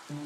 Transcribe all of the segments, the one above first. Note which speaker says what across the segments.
Speaker 1: There.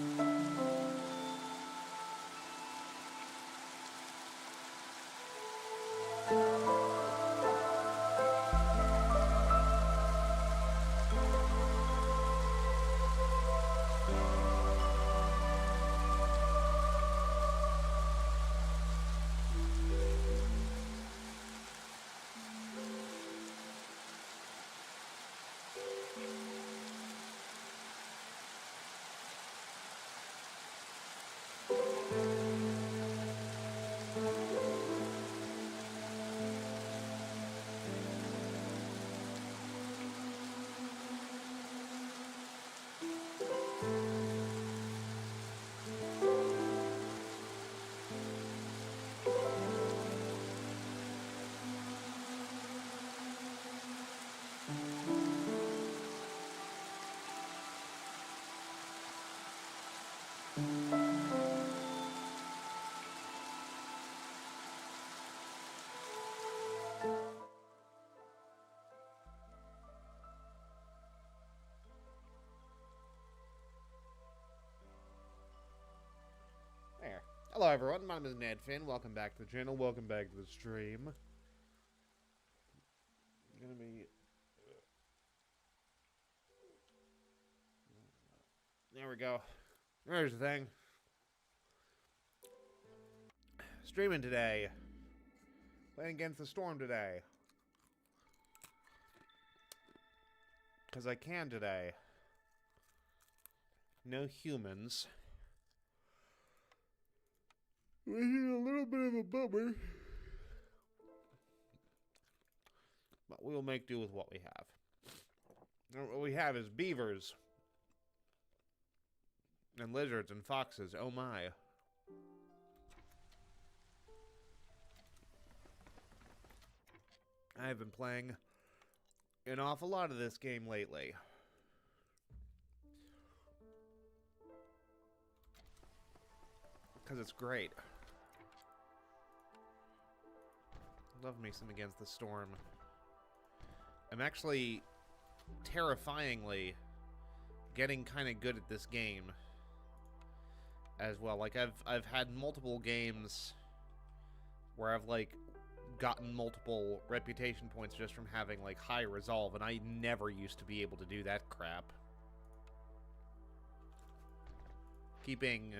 Speaker 1: Hello everyone, my name is Ned Finn. Welcome back to the channel. Welcome back to the stream. I'm gonna be... There we go. There's the thing. Streaming today. Playing against the storm today. Because I can today. No humans. Which is a little bit of a bummer. But we'll make do with what we have. And what we have is beavers. And lizards and foxes. Oh my. I have been playing an awful lot of this game lately. Because it's great. Love me some Against the Storm. I'm actually terrifyingly getting kind of good at this game as well. Like I've had multiple games where I've like gotten multiple reputation points just from having like high resolve, and I never used to be able to do that crap. Keeping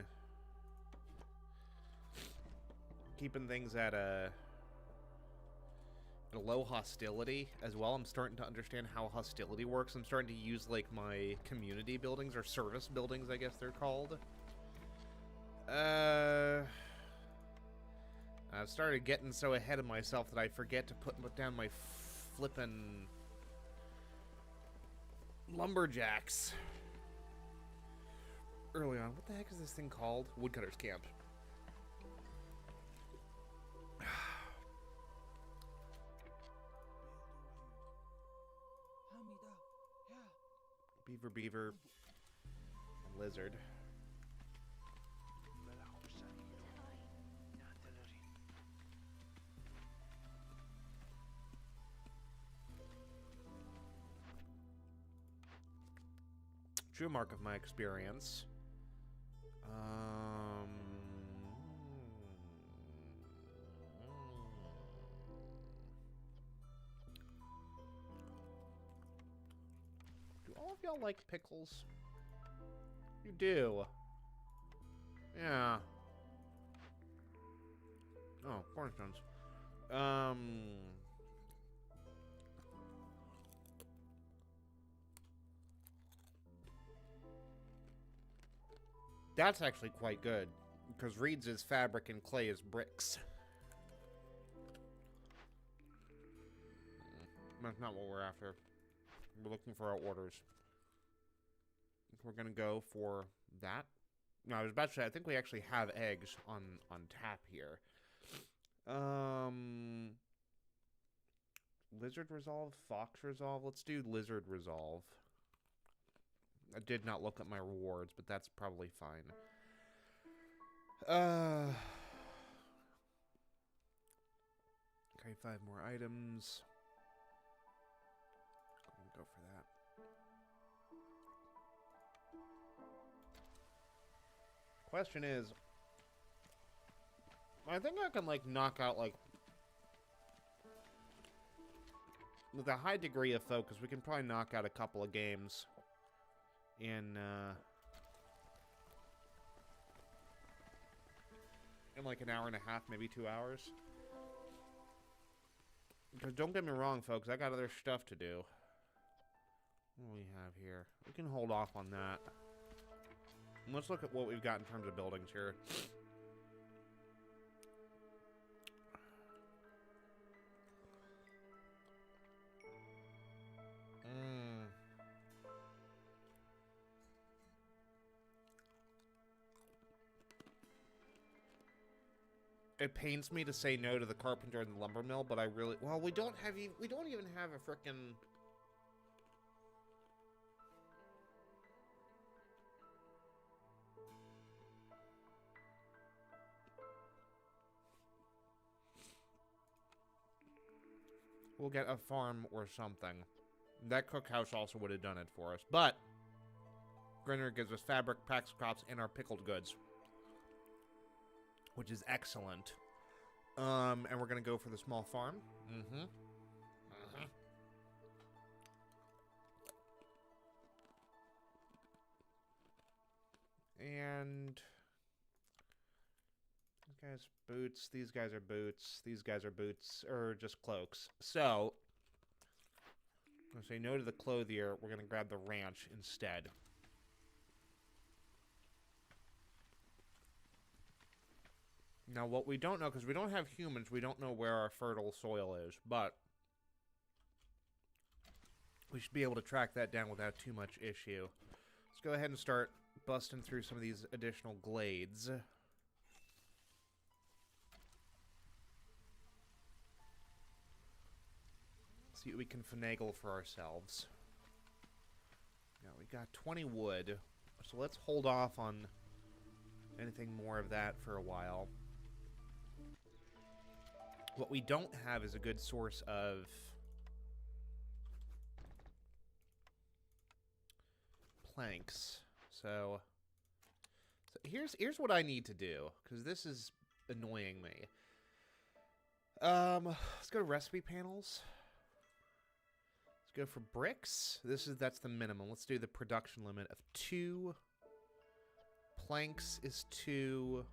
Speaker 1: things at a low hostility as well. I'm starting to understand how hostility works. I'm starting to use like my community buildings, or service buildings, I guess they're called. I've started getting so ahead of myself that I forget to put down my flippin' lumberjacks early on. What the heck is this thing called? Woodcutter's Camp. Beaver, and lizard. True mark of my experience. Do all of y'all like pickles? You do. Yeah. Oh, cornerstones. That's actually quite good, because reeds is fabric and clay is bricks. That's not what we're after. We're looking for our orders. We're gonna go for that. No, I was about to say, I think we actually have eggs on tap here. Lizard resolve, fox resolve. Let's do lizard resolve. I did not look at my rewards, but that's probably fine. Okay, 5 more items. I'm gonna go for that. Question is, I think I can, like, knock out, like, with a high degree of focus, we can probably knock out a couple of games in like an hour and a half, maybe 2 hours. Because don't get me wrong, folks, I got other stuff to do. What do we have here? We can hold off on that. And let's look at what we've got in terms of buildings here. It pains me to say no to the carpenter and the lumber mill, but I really... Well, we don't even have a frickin'... We'll get a farm or something. That cookhouse also would have done it for us. But Grinner gives us fabric, packs, crops, and our pickled goods, which is excellent. And we're going to go for the small farm. And these guys boots, these guys are boots, these guys are boots, or just cloaks. So, I'm going to say no to the clothier. We're going to grab the ranch instead. Now, what we don't know, because we don't have humans, we don't know where our fertile soil is, but we should be able to track that down without too much issue. Let's go ahead and start busting through some of these additional glades. See what we can finagle for ourselves. Now, we got 20 wood, so let's hold off on anything more of that for a while. What we don't have is a good source of planks. So here's what I need to do, because this is annoying me. Let's go to recipe panels. Let's go for bricks. That's the minimum. Let's do the production limit of 2. Planks is 2.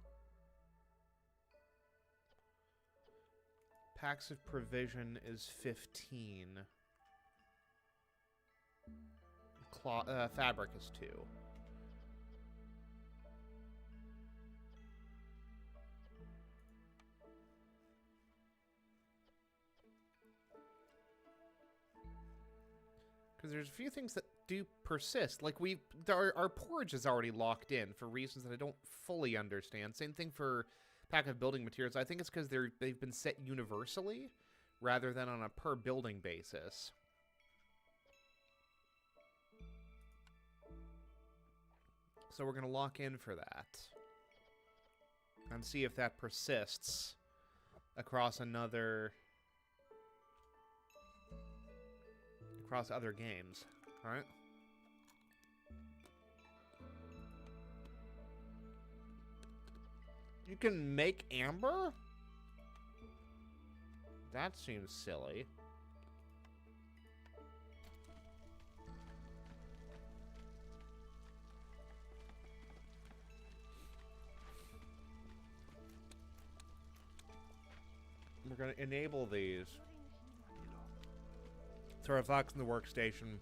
Speaker 1: Packs of provision is 15. Fabric is 2. Because there's a few things that do persist. Like, our porridge is already locked in for reasons that I don't fully understand. Same thing for pack of building materials. I think it's because they've been set universally rather than on a per building basis. So we're going to lock in for that and see if that persists across other games, all right? You can make amber? That seems silly. We're going to enable these. Throw a fox in the workstation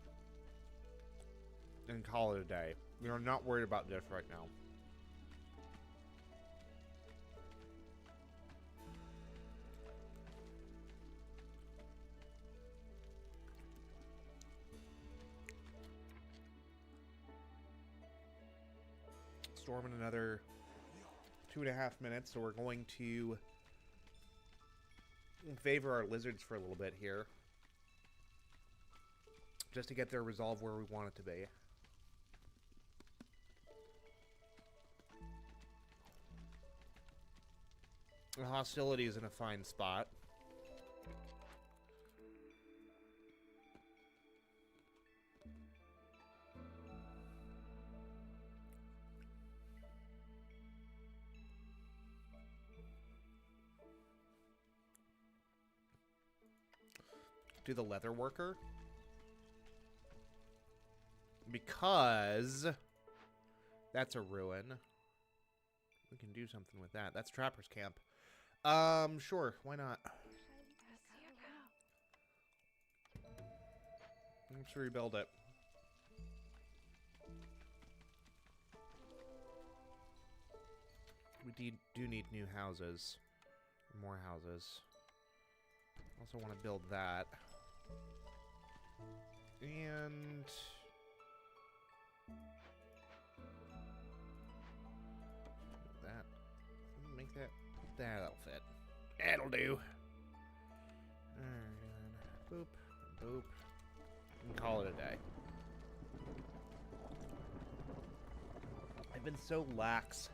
Speaker 1: and call it a day. We are not worried about this right now. Storm in another 2.5 minutes, so we're going to favor our lizards for a little bit here, just to get their resolve where we want it to be. The hostility is in a fine spot. do the leather worker. Because that's a ruin. We can do something with that. That's Trapper's Camp. Sure, why not? Let's rebuild it. We do need new houses. More houses. Also want to build that. And... that. Make that... that'll fit. That'll do. Alright. Boop. Boop. And call it a day. I've been so lax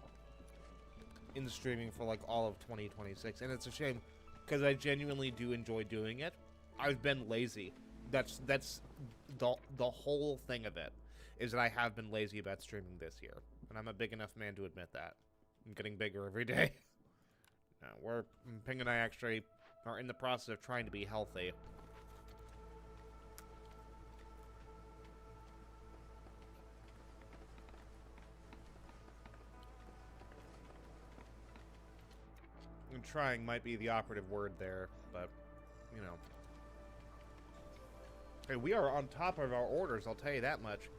Speaker 1: in streaming for like all of 2026, and it's a shame because I genuinely do enjoy doing it. I've been lazy. That's the whole thing of it, is that I have been lazy about streaming this year, and I'm a big enough man to admit that. I'm getting bigger every day. Ping and I actually are in the process of trying to be healthy. And trying might be the operative word there, but, you know. Hey, we are on top of our orders, I'll tell you that much.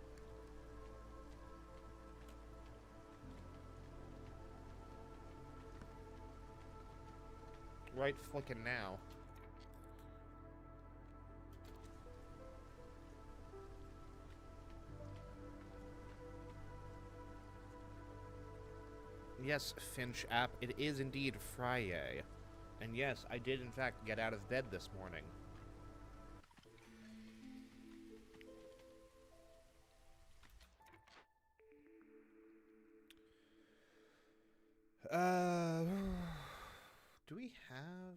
Speaker 1: Right flickin' now. Yes, Finch app, it is indeed Friday. And yes, I did in fact get out of bed this morning. Do we have...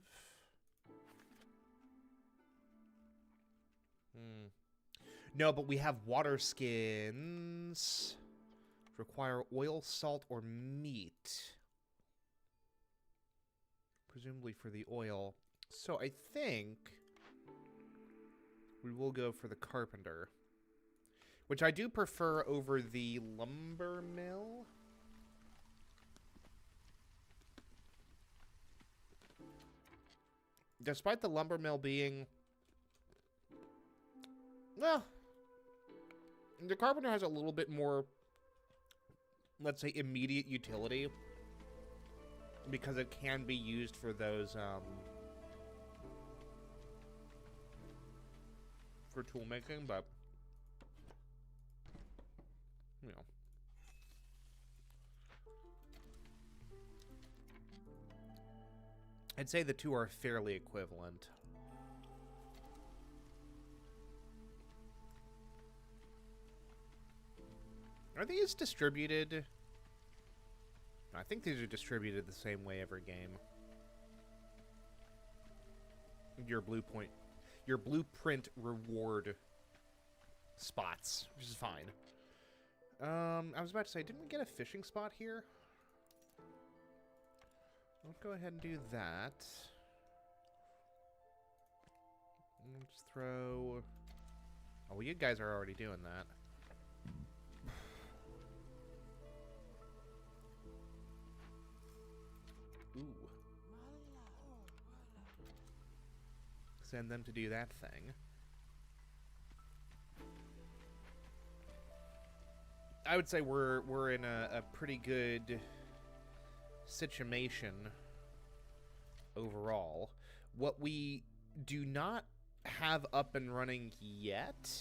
Speaker 1: No, but we have water skins. Require oil, salt, or meat. Presumably for the oil. So I think we will go for the carpenter. Which I do prefer over the lumber mill. Despite the lumber mill being... well, the carpenter has a little bit more, let's say, immediate utility. Because it can be used for those, for tool making, but, you know. I'd say the two are fairly equivalent. Are these distributed? I think these are distributed the same way every game. Your blueprint reward spots, which is fine. I was about to say, didn't we get a fishing spot here? Let's go ahead and do that. Let's throw... oh, well, you guys are already doing that. Ooh. Send them to do that thing. I would say we're in a pretty good situation overall. What we do not have up and running yet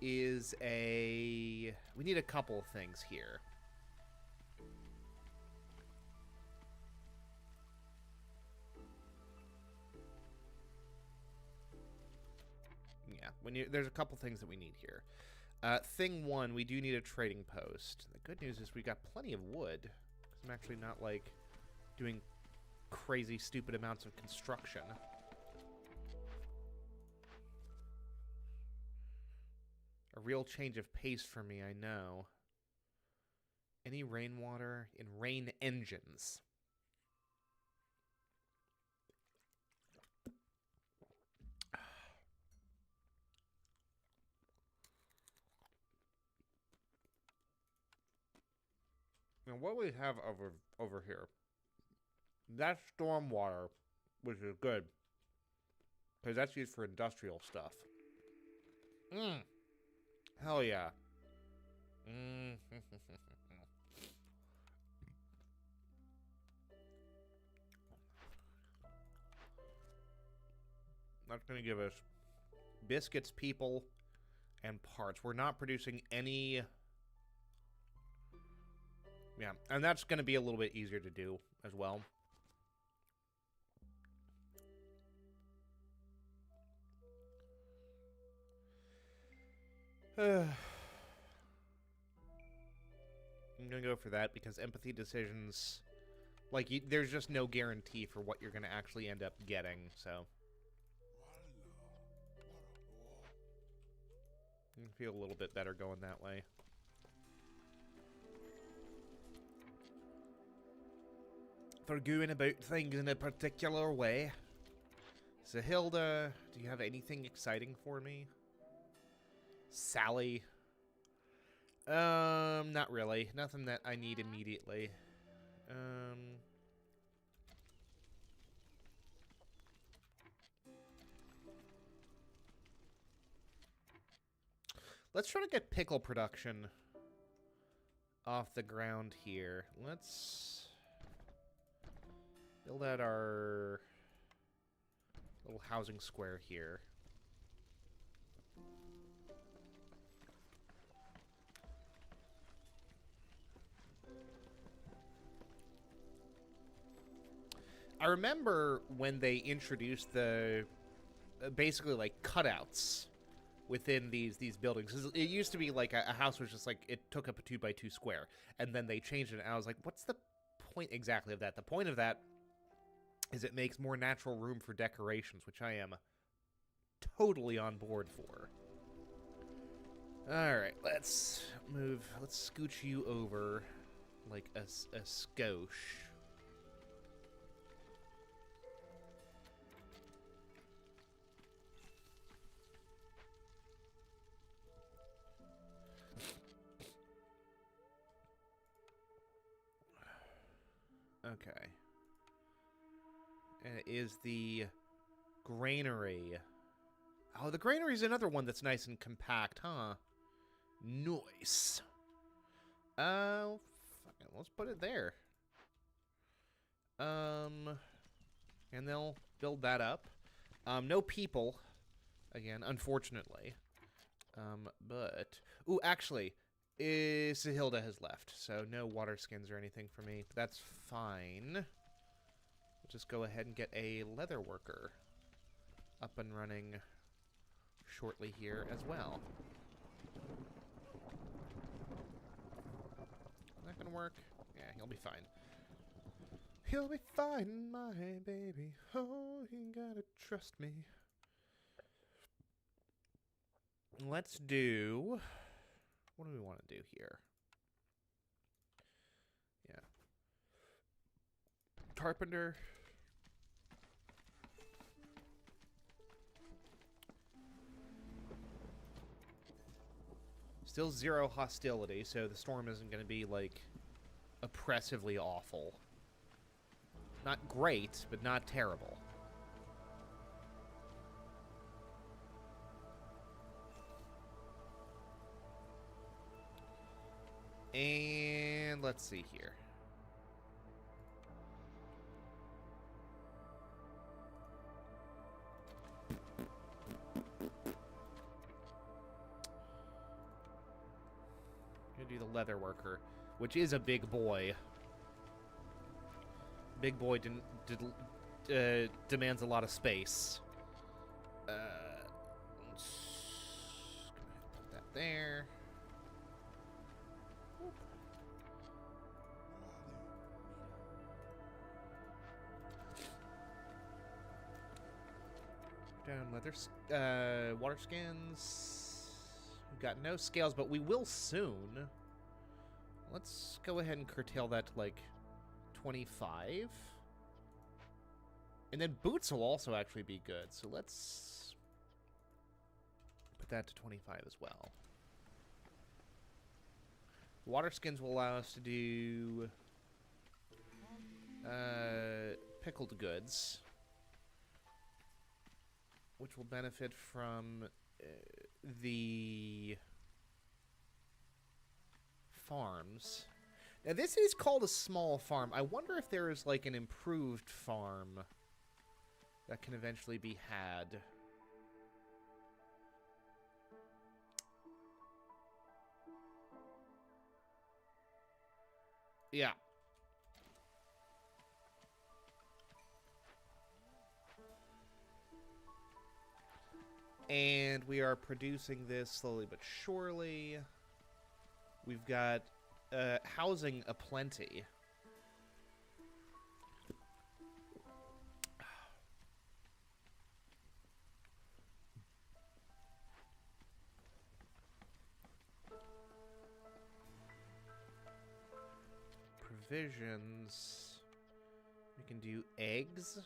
Speaker 1: is we need a couple of things here. Yeah, there's a couple things that we need here. Thing one, we do need a trading post. The good news is we got plenty of wood. I'm actually not, like, doing crazy, stupid amounts of construction. A real change of pace for me, I know. Any rainwater in rain engines. And what we have over here, that's stormwater, which is good, because that's used for industrial stuff. Hell yeah. That's going to give us biscuits, people, and parts. We're not producing any... Yeah, and that's going to be a little bit easier to do as well. I'm going to go for that because empathy decisions... Like, there's just no guarantee for what you're going to actually end up getting, so... I feel a little bit better going that way. For going about things in a particular way. So, Hilda, do you have anything exciting for me? Sally? Not really. Nothing that I need immediately. Let's try to get pickle production off the ground here. Let's build out our little housing square here. I remember when they introduced the basically like cutouts within these buildings. It used to be like a house was just like, it took up a 2x2 square, and then they changed it, and I was like, what's the point exactly of that? The point of that is it makes more natural room for decorations, which I am totally on board for. Alright, let's scooch you over like a skosh. Okay. And it is the granary. Oh, the granary is another one that's nice and compact, huh? Nice. Fuck it, let's put it there. And they'll build that up. No people, again, unfortunately. But... Ooh, actually... Sahilda has left, so no water skins or anything for me. That's fine. We'll just go ahead and get a leather worker up and running shortly here as well. Is that gonna work? Yeah, he'll be fine. He'll be fine, my baby. Oh, you gotta trust me. Let's do... What do we want to do here? Yeah. Carpenter. Still 0 hostility, so the storm isn't going to be, like, oppressively awful. Not great, but not terrible. And let's see here. Gonna do the leather worker, which is a big boy. Big boy demands a lot of space. Let's put that there. Down leather, water skins. We've got no scales, but we will soon. Let's go ahead and curtail that to like 25. And then boots will also actually be good. So let's put that to 25 as well. Water skins will allow us to do pickled goods, which will benefit from the farms. Now, this is called a small farm. I wonder if there is, like, an improved farm that can eventually be had. Yeah. And we are producing this slowly but surely. We've got housing aplenty. Provisions. We can do eggs.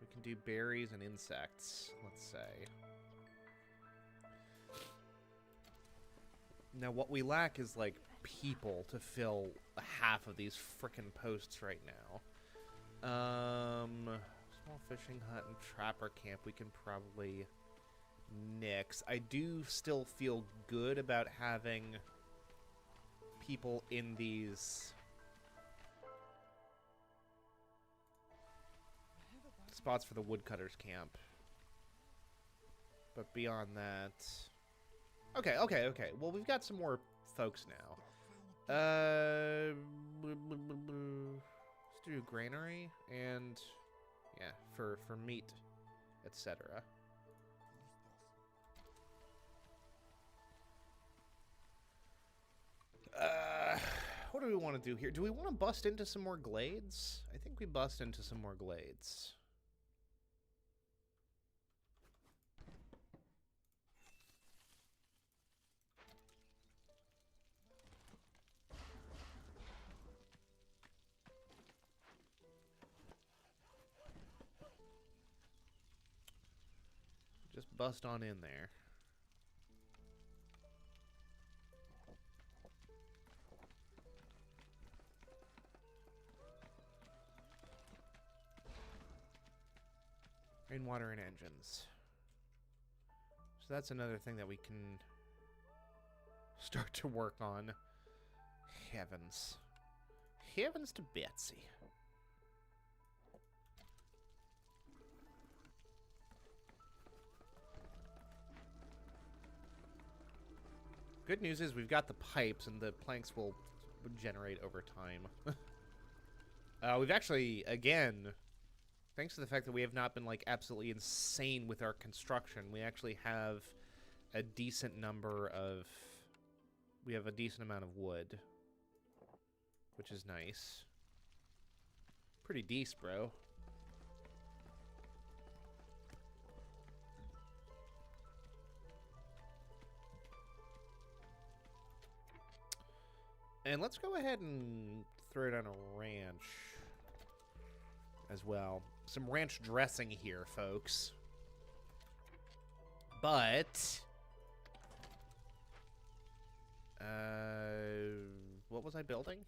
Speaker 1: We can do berries and insects, let's say. Now, what we lack is, like, people to fill half of these frickin' posts right now. Small fishing hut and trapper camp we can probably nix. I do still feel good about having people in these spots for the woodcutters camp. But beyond that... Okay. Well, we've got some more folks now. Let's do granary and, yeah, for meat, etc. What do we want to do here? Do we want to bust into some more glades? I think we bust into some more glades. Just bust on in there. Rainwater and engines. So that's another thing that we can start to work on. Heavens. Heavens to Betsy. Good news is we've got the pipes, and the planks will generate over time. We've actually, again, thanks to the fact that we have not been, like, absolutely insane with our construction, we actually have a decent number of... We have a decent amount of wood, which is nice. Pretty decent, bro. And let's go ahead and throw down a ranch as well. Some ranch dressing here, folks. But... what was I building?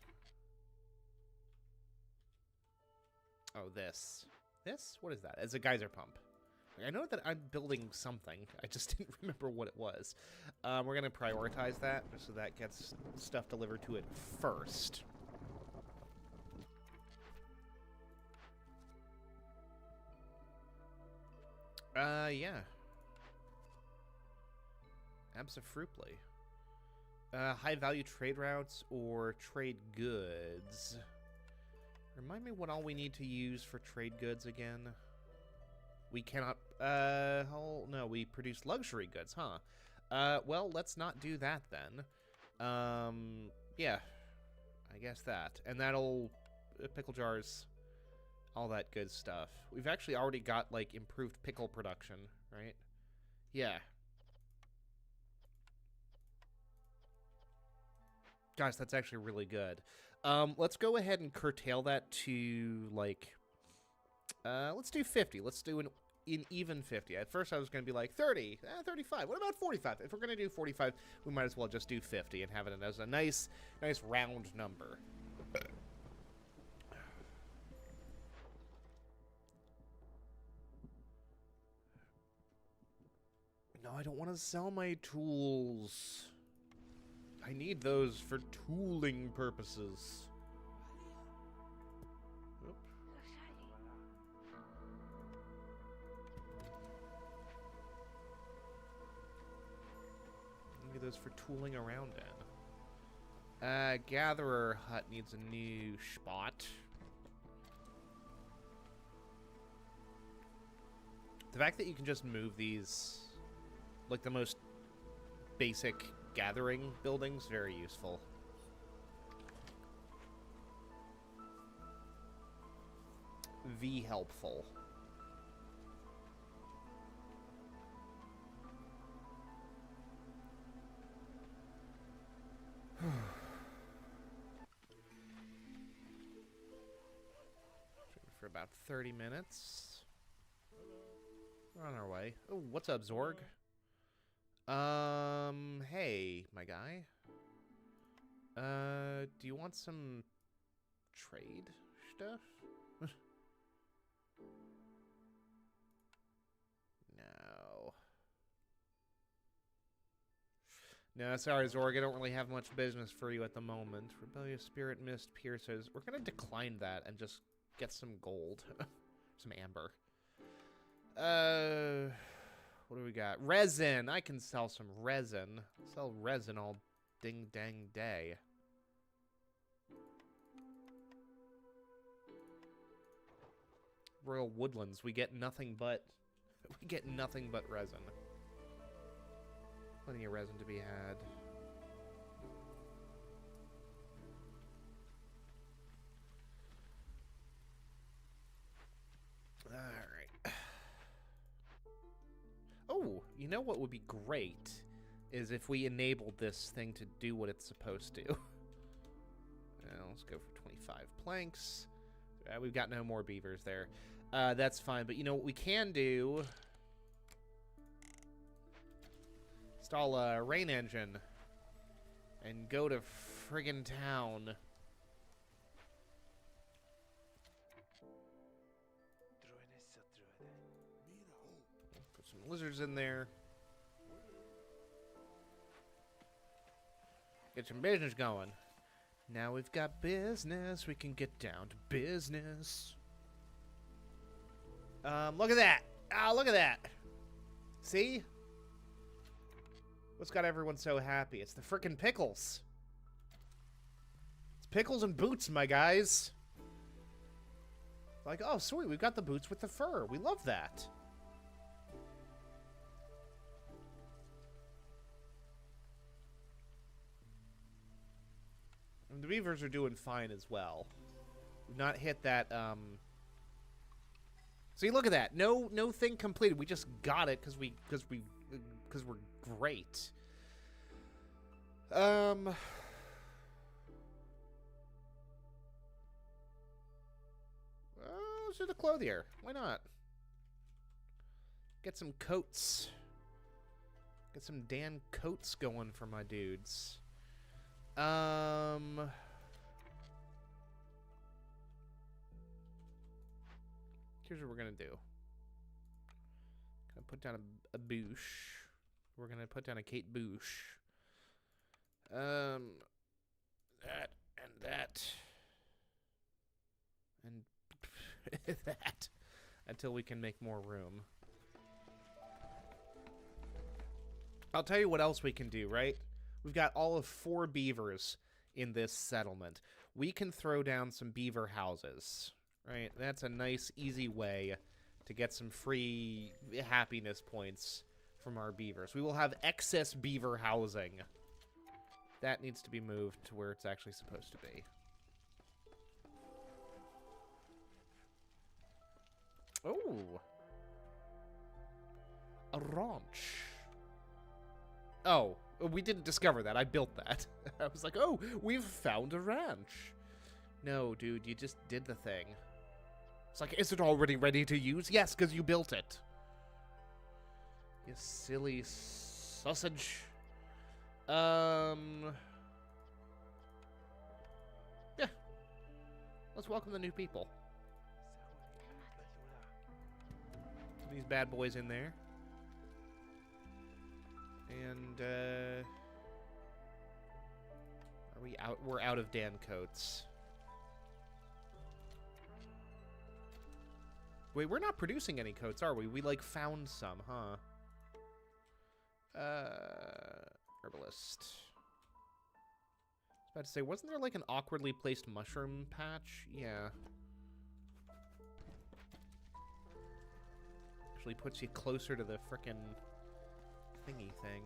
Speaker 1: Oh, this. This? What is that? It's a geyser pump. I know that I'm building something. I just didn't remember what it was. We're going to prioritize that so that gets stuff delivered to it first. Yeah. Absolutely. High-value trade routes or trade goods. Remind me what all we need to use for trade goods again. We cannot, oh, no, we produce luxury goods, huh? Well, let's not do that then. Yeah, I guess that. And that'll, pickle jars, all that good stuff. We've actually already got, like, improved pickle production, right? Yeah. Gosh, that's actually really good. Let's go ahead and curtail that to, like, let's do 50. Let's do an an even 50. At first I was going to be like 30, 35. What about 45? If we're going to do 45, we might as well just do 50 and have it as a nice round number. No, I don't want to sell my tools. I need those for tooling purposes. Oop. I need those for tooling around in. Gatherer hut needs a new spot. The fact that you can just move these, like the most basic gathering buildings, very useful. V helpful. For about 30 minutes. We're on our way. Oh, what's up, Zorg? Hey, my guy. Do you want some trade stuff? No. No, sorry, Zorg. I don't really have much business for you at the moment. Rebellious Spirit Mist pierces. We're gonna decline that and just get some gold. Some amber. What do we got? Resin! I can sell some resin. Sell resin all ding-dang day. Royal Woodlands. We get nothing but... We get nothing but resin. Plenty of resin to be had. Alright. Oh, you know what would be great is if we enabled this thing to do what it's supposed to. Let's go for 25 planks. We've got no more beavers there. That's fine, but you know what we can do? Install a rain engine and go to friggin' town. Put some lizards in there. Get some business going. Now we've got business. We can get down to business. Look at that. Ah, look at that. See? What's got everyone so happy? It's the frickin' pickles. It's pickles and boots, my guys. Like, oh, sweet. We've got the boots with the fur. We love that. And the beavers are doing fine as well. We've not hit that, See, look at that. No thing completed. We just got it because we're great. Let's do the clothier. Why not? Get some coats. Get some Dan coats going for my dudes. Here's what we're gonna do. Gonna put down a boosh. We're gonna put down a Kate Boosh. That and that. And that. Until we can make more room. I'll tell you what else we can do, right? We've got all of 4 beavers in this settlement. We can throw down some beaver houses, right? That's a nice, easy way to get some free happiness points from our beavers. We will have excess beaver housing. That needs to be moved to where it's actually supposed to be. Oh. A ranch. Oh, we didn't discover that. I built that. I was like, oh, we've found a ranch. No, dude, you just did the thing. It's like, is it already ready to use? Yes, because you built it. You silly sausage. Yeah. Let's welcome the new people. These bad boys in there. And, are we out? We're out of Dan coats. Wait, we're not producing any coats, are we? We, like, found some, huh? Herbalist. I was about to say, wasn't there, like, an awkwardly placed mushroom patch? Yeah. Actually puts you closer to the frickin' thingy thing.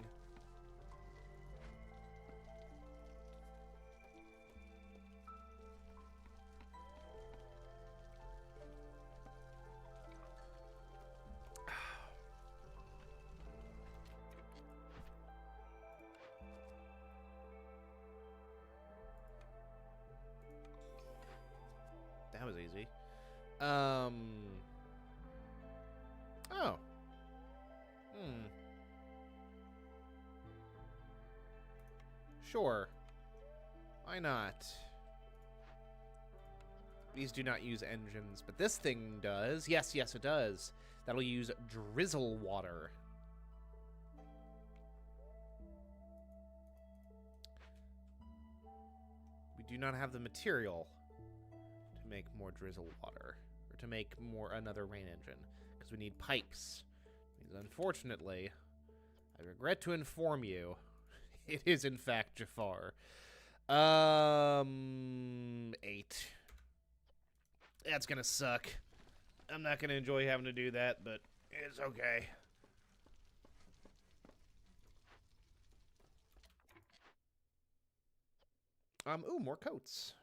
Speaker 1: That was easy. Oh. Sure. Why not? These do not use engines, but this thing does. Yes, yes, it does. That'll use drizzle water. We do not have the material to make more drizzle water, or to make another rain engine, because we need pipes. Because unfortunately, I regret to inform you, it is in fact Jafar. 8. That's gonna suck. I'm not gonna enjoy having to do that, but it's okay. Ooh, more coats.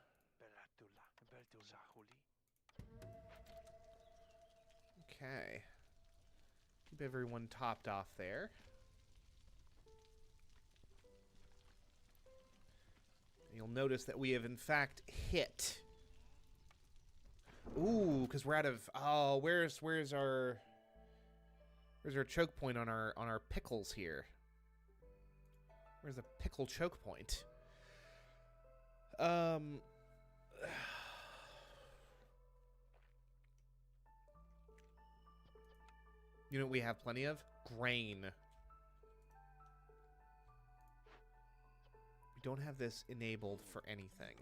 Speaker 1: Okay. Keep everyone topped off there. You'll notice that we have, in fact, hit. Ooh, because we're out of... Oh, where's our choke point on our pickles here? Where's the pickle choke point? You know what we have plenty of? Grain. We don't have this enabled for anything.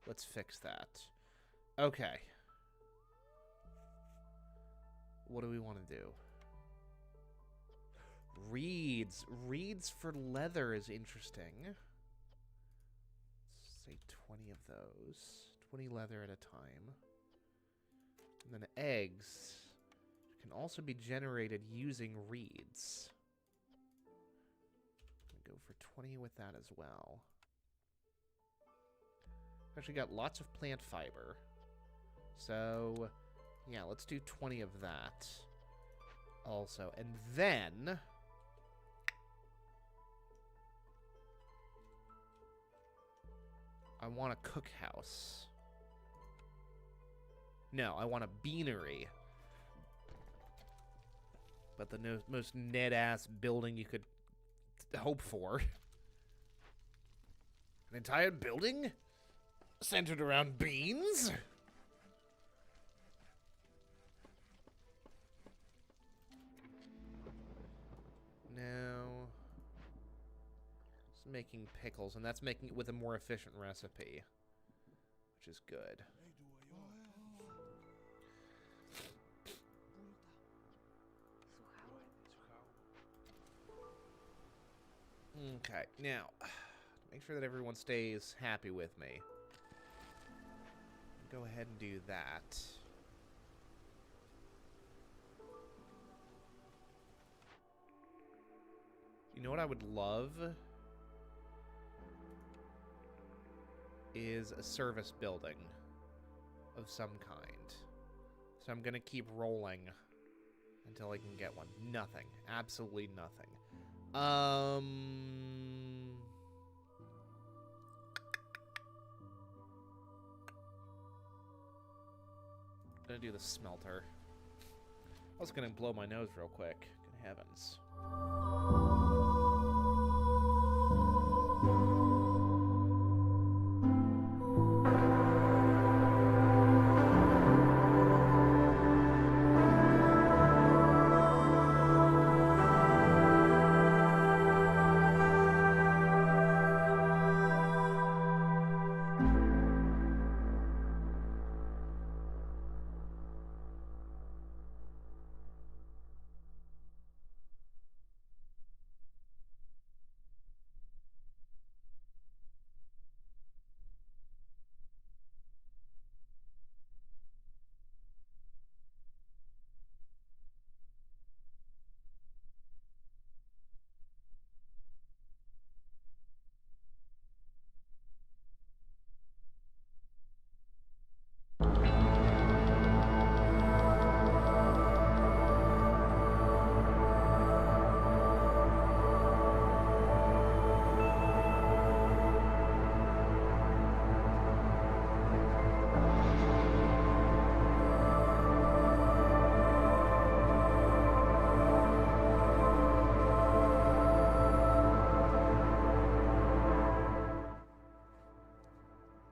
Speaker 1: Let's fix that. Okay. What do we want to do? Reeds. Reeds for leather is interesting. Let's say 20 of those. 20 leather at a time. And then eggs can also be generated using reeds. Go for 20 with that as well. Actually got lots of plant fiber. So, yeah, let's do 20 of that also. And then... I want a cookhouse. No, I want a beanery. But the most Ned-ass building you could hope for. An entire building centered around beans? No. It's making pickles, and that's making it with a more efficient recipe, which is good. Okay, now, make sure that everyone stays happy with me. Go ahead and do that. You know what I would love? Is a service building of some kind. So I'm gonna keep rolling until I can get one. Nothing. Absolutely nothing. I'm gonna do the smelter. I was gonna blow my nose real quick. Gonna heavens.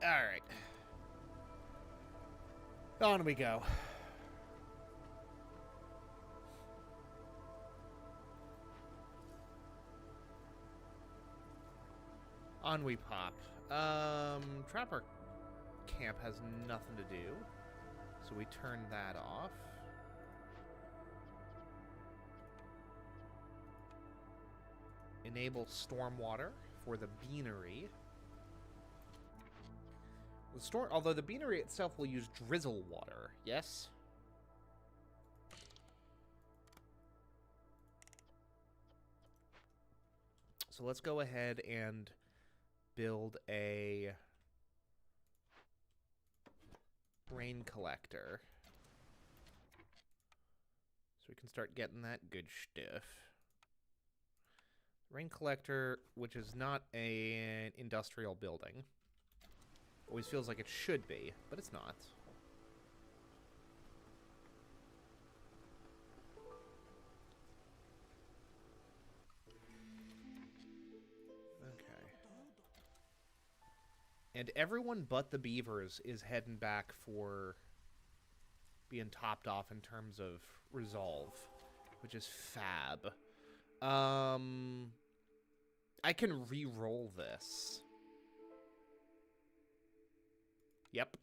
Speaker 1: Alright. On we go. On we pop. Trapper camp has nothing to do, so we turn that off. Enable stormwater for the beanery. Although the beanery itself will use drizzle water, yes? So let's go ahead and build a rain collector. So we can start getting that good stuff. Rain collector, which is not an industrial building. Always feels like it should be, but it's not. Okay. And everyone but the beavers is heading back for being topped off in terms of resolve, which is fab. I can re-roll this. Yep.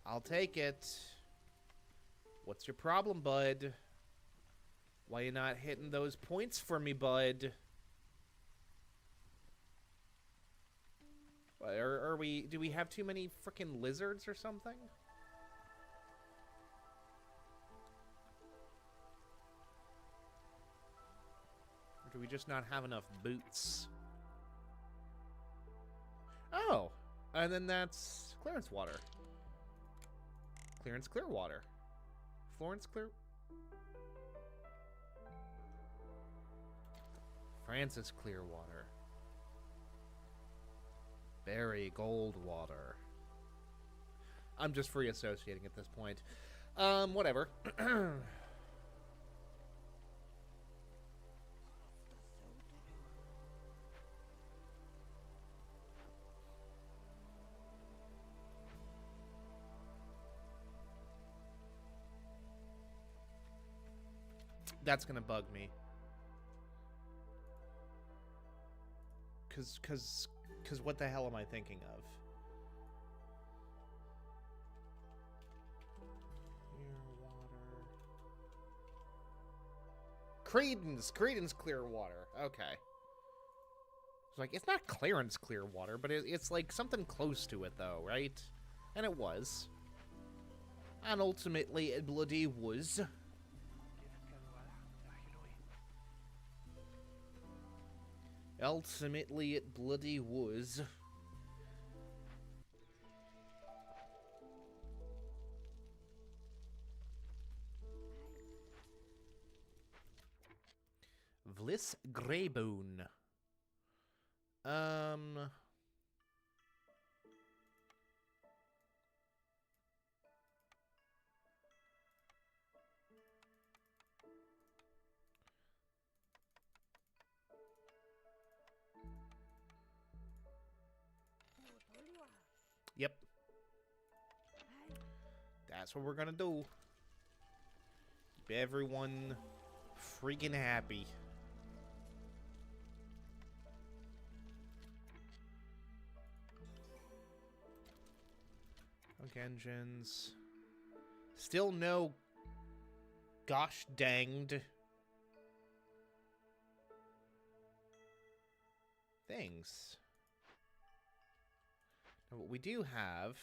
Speaker 1: I'll take it. What's your problem, bud? Why you not hitting those points for me, bud? Are we... Do we have too many frickin' lizards or something? Or do we just not have enough boots? Oh! And then that's clearance water. Clearance clear water. Florence clear... Francis clear water. Berry gold water. I'm just free associating at this point. Whatever. That's gonna bug me. Cause what the hell am I thinking of? Clear water. Credence clear water. Okay. It's like, it's not Clarence clear water, but it's like something close to it though, right? And it was. And ultimately it bloody was. Ultimately, it bloody was. Vliss Greybone. That's what we're gonna do. Keep everyone freaking happy. Okay, engines. Still no gosh danged things. Now, what we do have,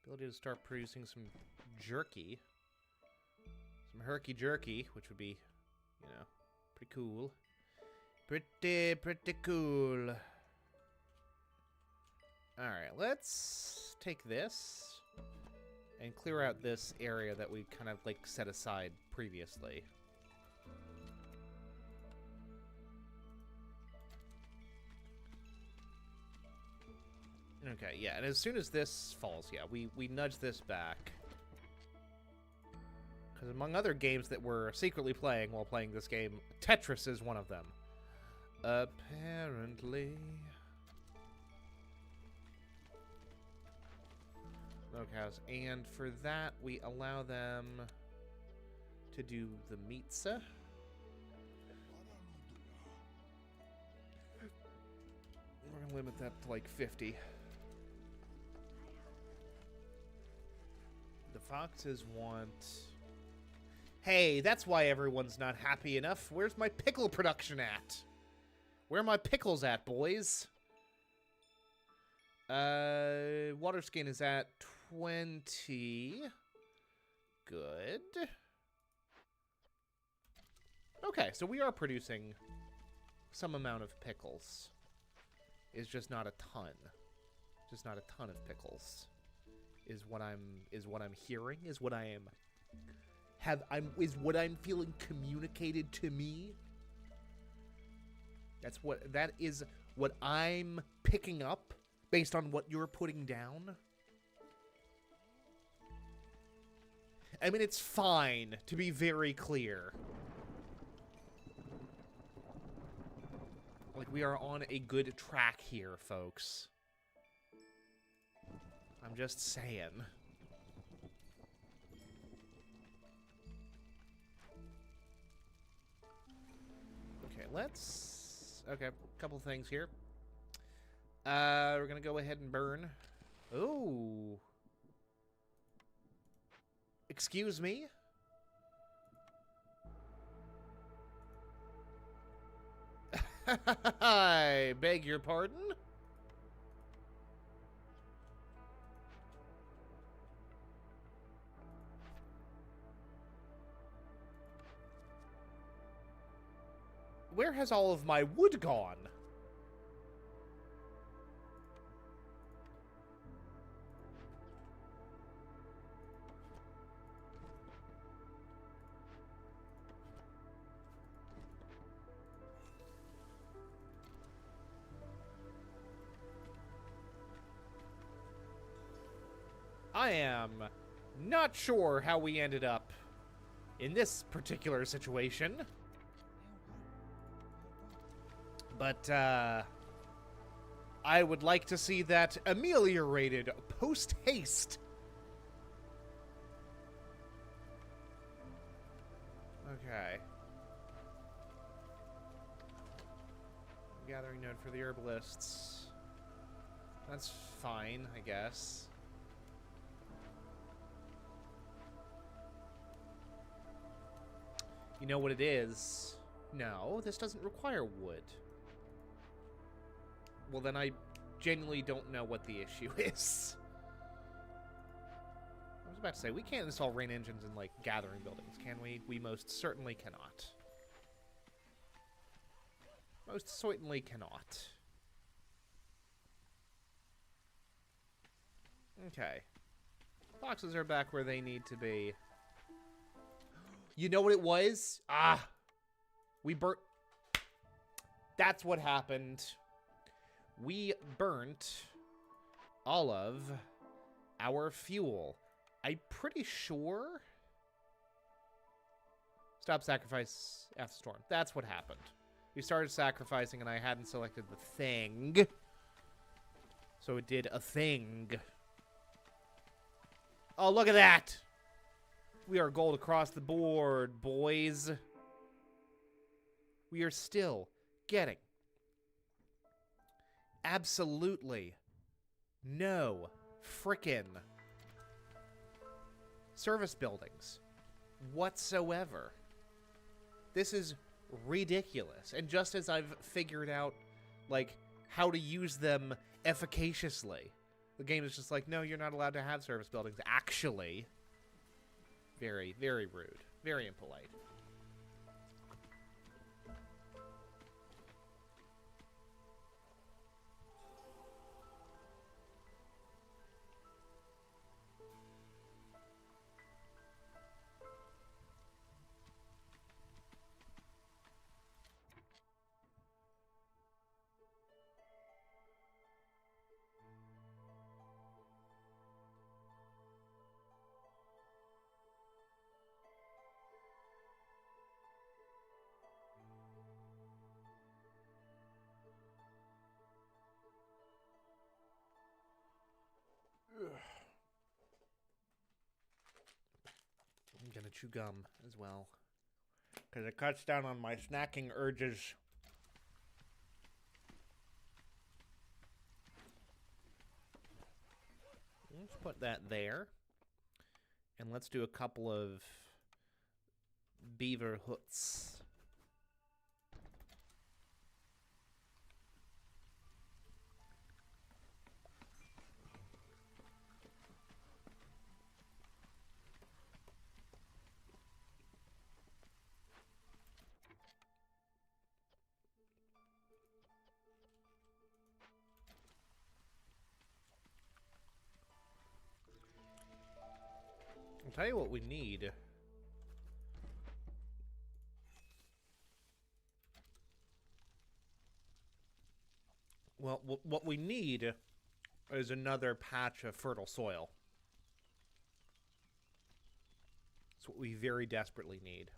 Speaker 1: ability to start producing some jerky. Some herky-jerky, which would be, you know, pretty cool. Pretty cool. Alright, let's take this and clear out this area that we kind of, like, set aside previously. Okay, yeah, and as soon as this falls, yeah, we nudge this back. Because among other games that we're secretly playing while playing this game, Tetris is one of them. Apparently. Smokehouse. And for that, we allow them to do the Mitza. We're going to limit that to like 50. The foxes want... Hey, that's why everyone's not happy enough. Where's my pickle production at? Where are my pickles at, boys? Water skin is at 20. Good. Okay, so we are producing some amount of pickles. It's just not a ton. Just not a ton of pickles. Is what I'm hearing, is what I am is what I'm feeling communicated to me. That is what I'm picking up based on what you're putting down. I mean, it's fine, to be very clear. Like, we are on a good track here, folks. I'm just saying. Okay, let's... Okay, a couple things here. We're gonna go ahead and burn. Ooh. Excuse me? I beg your pardon? Where has all of my wood gone? I am not sure how we ended up in this particular situation. But, I would like to see that ameliorated post-haste. Okay. Gathering node for the herbalists. That's fine, I guess. You know what it is? No, this doesn't require wood. Well, then I genuinely don't know what the issue is. I was about to say, we can't install rain engines in, like, gathering buildings, can we? We most certainly cannot. Most certainly cannot. Okay. Boxes are back where they need to be. You know what it was? Ah! We burnt... That's what happened. We burnt all of our fuel. I'm pretty sure... Stop sacrifice after storm. That's what happened. We started sacrificing and I hadn't selected the thing. So it did a thing. Oh, look at that! We are gold across the board, boys. We are still getting absolutely no frickin' service buildings whatsoever. This is ridiculous. And just as I've figured out, like, how to use them efficaciously, the game is just like, no, you're not allowed to have service buildings. Actually, very, very rude. Very impolite. I'm gonna chew gum as well, because it cuts down on my snacking urges. Let's put that there. And let's do a couple of beaver huts. I'll tell you what we need. Well, what we need is another patch of fertile soil. That's what we very desperately need.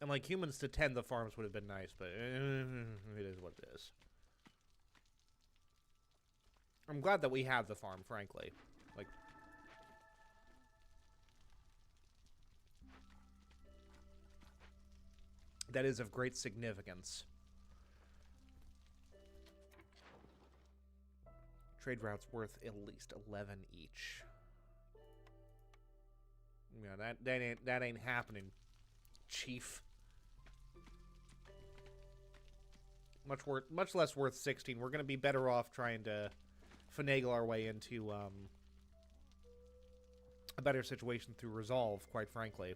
Speaker 1: And, like, humans to tend the farms would have been nice, but it is what it is. I'm glad that we have the farm, frankly. Like, that is of great significance. Trade routes worth at least 11 each. Yeah, that ain't happening, Chief. Much less worth 16. We're gonna be better off trying to finagle our way into a better situation through resolve, quite frankly.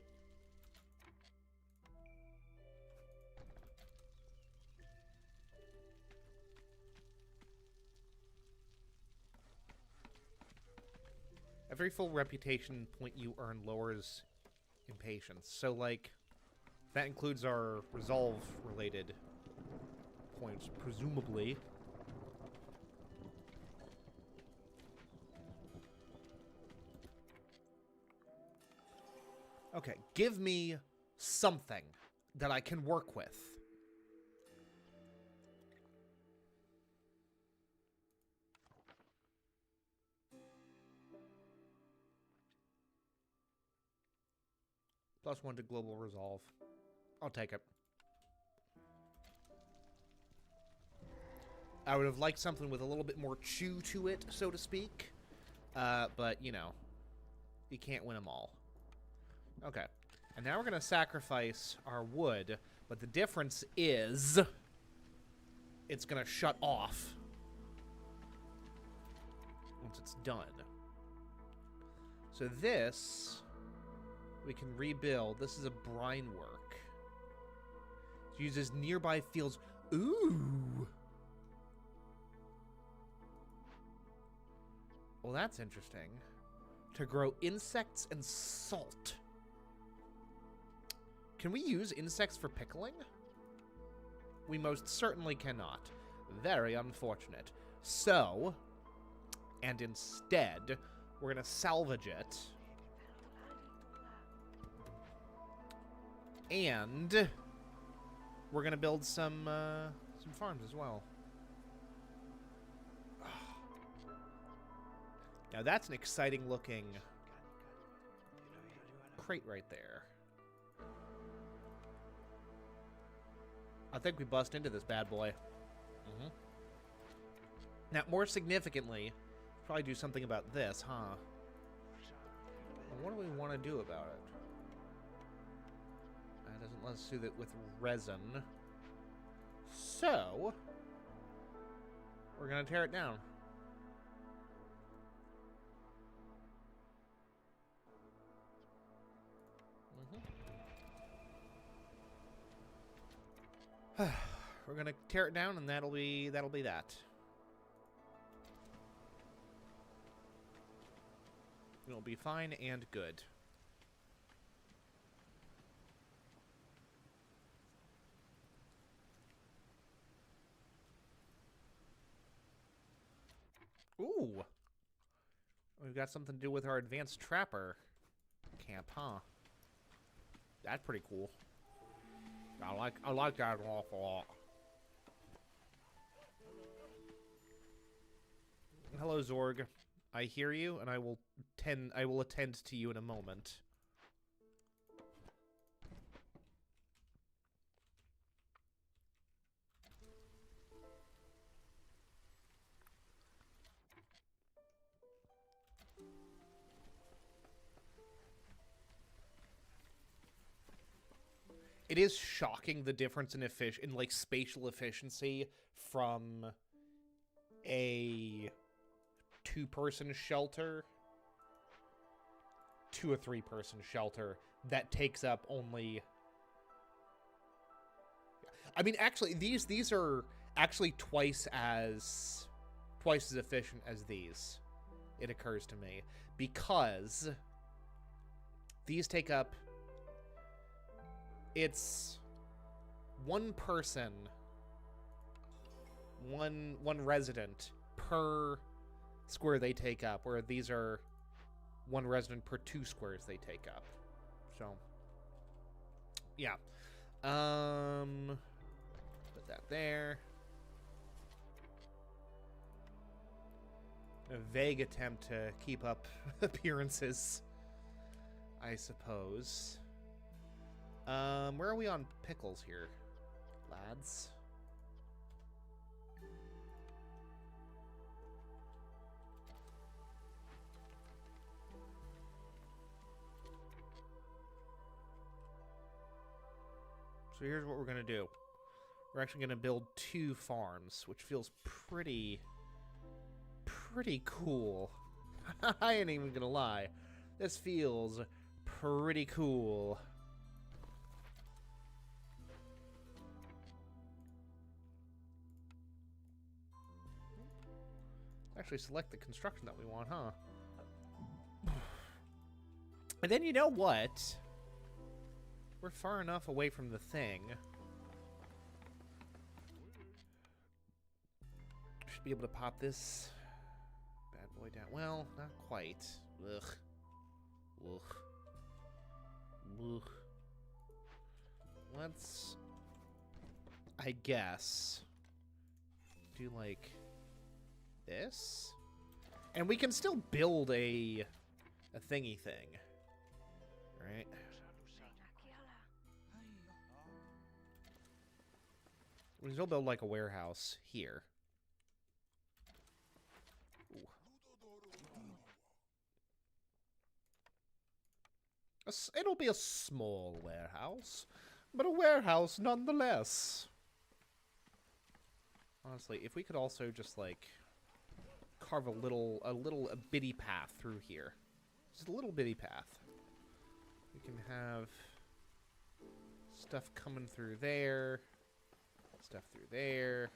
Speaker 1: Every full reputation point you earn lowers impatience. So, like, that includes our resolve-related points, presumably. Okay, give me something that I can work with. +1 to global resolve. I'll take it. I would have liked something with a little bit more chew to it, so to speak. But, you know, you can't win them all. Okay. And now we're going to sacrifice our wood, but the difference is it's going to shut off once it's done. So this we can rebuild. This is a brine work. It uses nearby fields. Ooh. Well, that's interesting. To grow insects and salt. Can we use insects for pickling? We most certainly cannot. Very unfortunate. So, and instead, we're going to salvage it. And we're going to build some farms as well. Now that's an exciting looking crate right there. I think we bust into this bad boy. Now, more significantly, probably do something about this, huh? What do we want to do about it? That doesn't let us do that with resin. So, we're going to tear it down. We're going to tear it down, and that'll be that. It'll be fine and good. Ooh. We've got something to do with our advanced trapper camp, huh? That's pretty cool. I like that an awful lot. Hello, Zorg. I hear you, and I will attend to you in a moment. It is shocking the difference in like spatial efficiency from a 2-person shelter to a 3-person shelter that takes up only. I mean, actually, these are actually twice as efficient as these. It occurs to me, because these take up. It's one person, one resident per square they take up, where these are one resident per 2 squares they take up. So, yeah. Put that there. A vague attempt to keep up appearances, I suppose. Where are we on pickles here, lads? So here's what we're gonna do. We're actually gonna build 2 farms, which feels pretty cool. I ain't even gonna lie. This feels pretty cool. Actually select the construction that we want, huh? And then you know what? We're far enough away from the thing. Should be able to pop this bad boy down. Well, not quite. Ugh. Ugh. Ugh. Let's, I guess, do like this, and we can still build a thingy thing, right? We can still build like a warehouse here. Ooh. It'll be a small warehouse, but a warehouse nonetheless. Honestly, if we could also just like carve a bitty path through here. Just a little bitty path. We can have stuff coming through there. Stuff through there.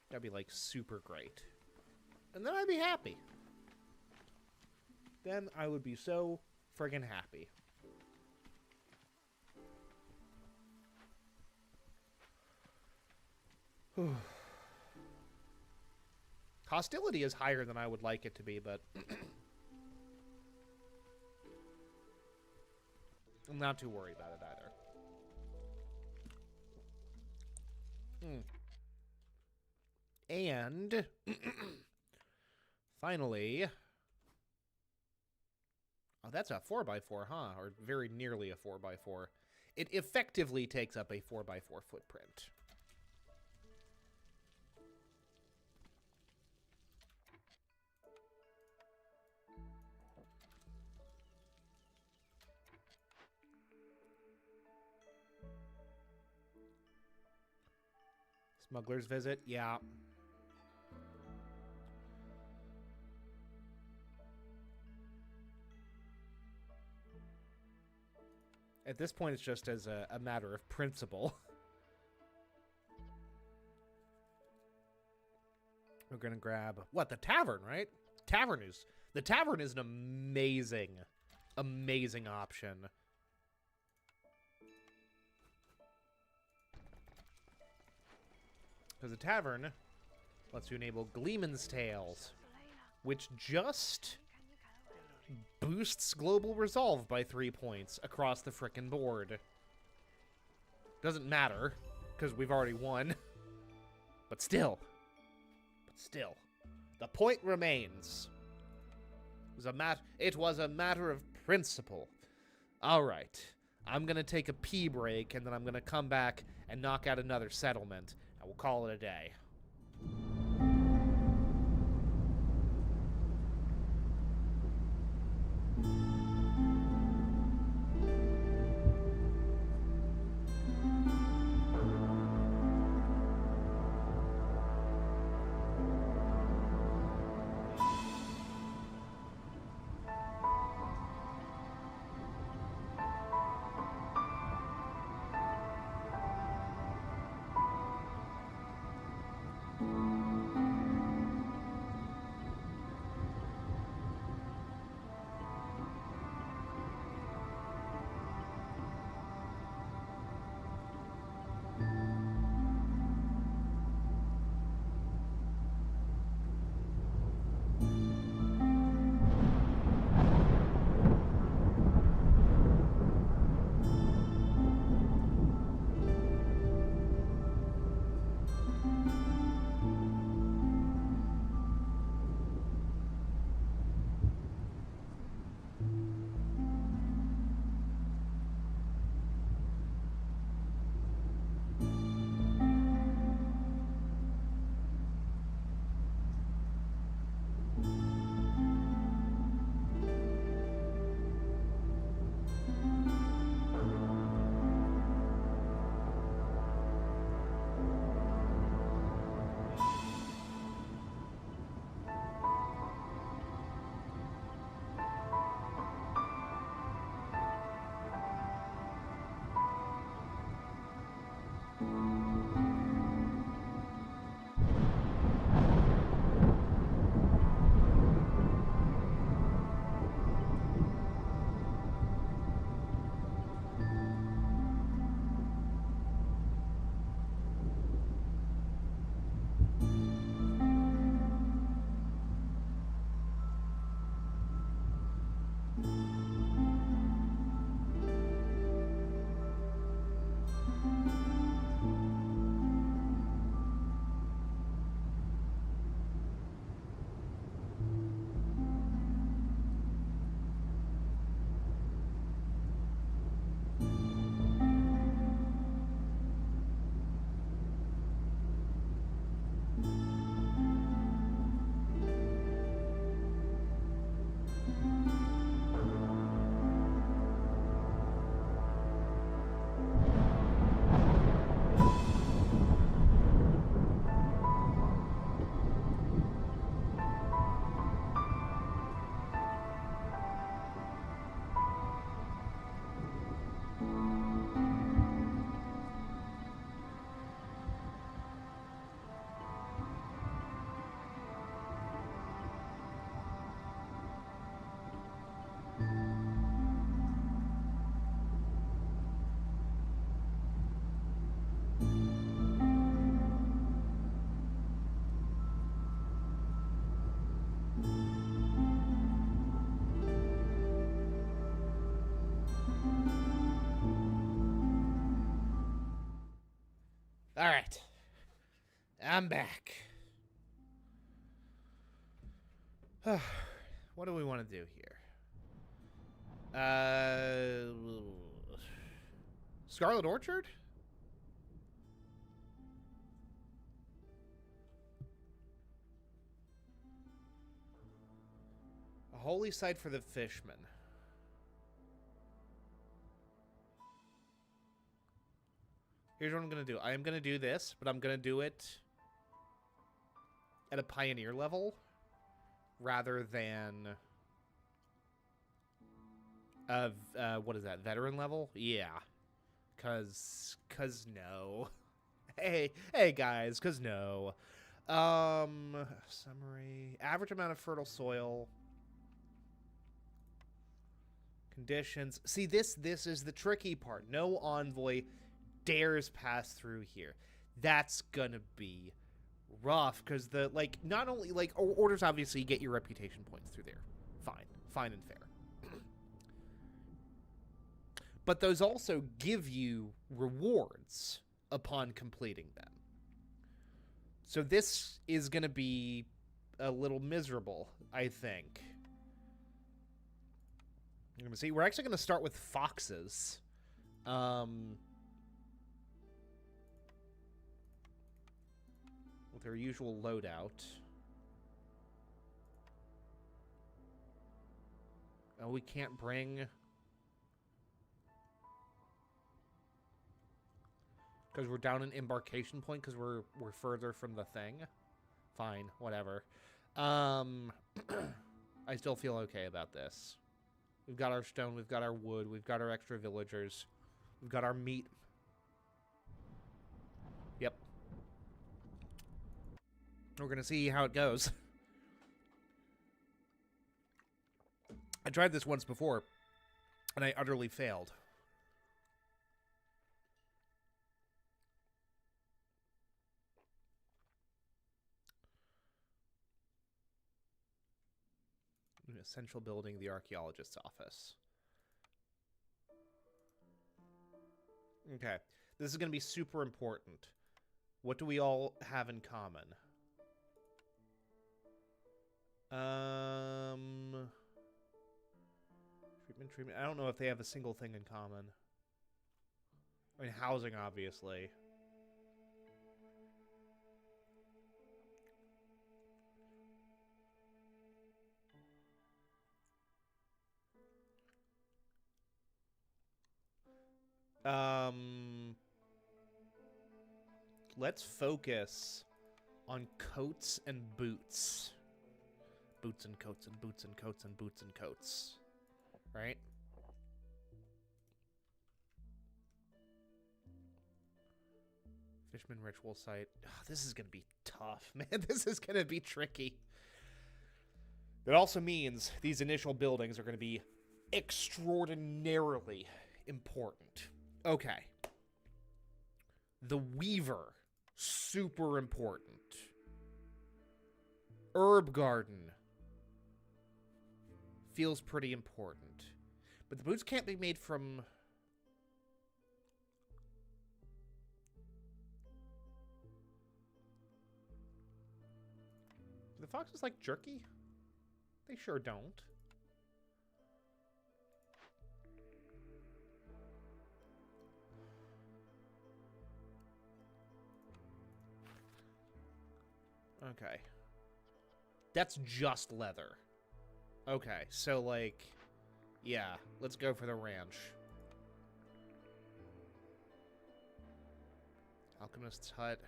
Speaker 1: That'd be like super great. And then I'd be happy. Then I would be so friggin' happy. Hostility is higher than I would like it to be, but I'm not too worried about it either. And Finally. Oh, that's a 4x4, huh? Or very nearly a 4x4. It effectively takes up a 4x4 footprint. Smuggler's visit? Yeah. At this point, it's just as a matter of principle. We're gonna grab... What? The tavern, right? The tavern is an amazing, amazing option. Because the tavern lets you enable Gleeman's Tales, which just boosts global resolve by 3 points across the frickin' board. Doesn't matter, because we've already won. But still. The point remains. It was a matter of principle. Alright. I'm gonna take a pee break, and then I'm gonna come back and knock out another settlement, and we'll call it a day. All right. I'm back. What do we want to do here? Scarlet Orchard? A holy site for the fishmen. Here's what I'm going to do. I am going to do this, but I'm going to do it at a pioneer level rather than what is that, veteran level? Yeah. Cause no. Hey guys, cause no. Summary. Average amount of fertile soil. Conditions. See, this is the tricky part. No envoy dares pass through here. That's gonna be rough, because the, like, not only, like, orders obviously get your reputation points through there. Fine and fair. But those also give you rewards upon completing them. So this is going to be a little miserable, I think. You're going to see, we're actually going to start with foxes. With their usual loadout. Oh, we can't bring... Because we're down an embarkation point because we're further from the thing. Fine, whatever. I still feel okay about this. We've got our stone, we've got our wood, we've got our extra villagers. We've got our meat. Yep. We're gonna see how it goes. I tried this once before, and I utterly failed. Essential building, the archaeologist's office. Okay. This is going to be super important. What do we all have in common? Treatment. I don't know if they have a single thing in common. I mean, housing, obviously. Let's focus on coats and boots. Boots and coats and boots and coats and boots and coats. Right? Fishman ritual site. Oh, this is going to be tough, man. This is going to be tricky. That also means these initial buildings are going to be extraordinarily important. Okay. The Weaver. Super important. Herb Garden. Feels pretty important. But the boots can't be made from... Do the foxes like jerky? They sure don't. Okay. That's just leather. Okay, so, like, yeah, let's go for the ranch. Alchemist's hut.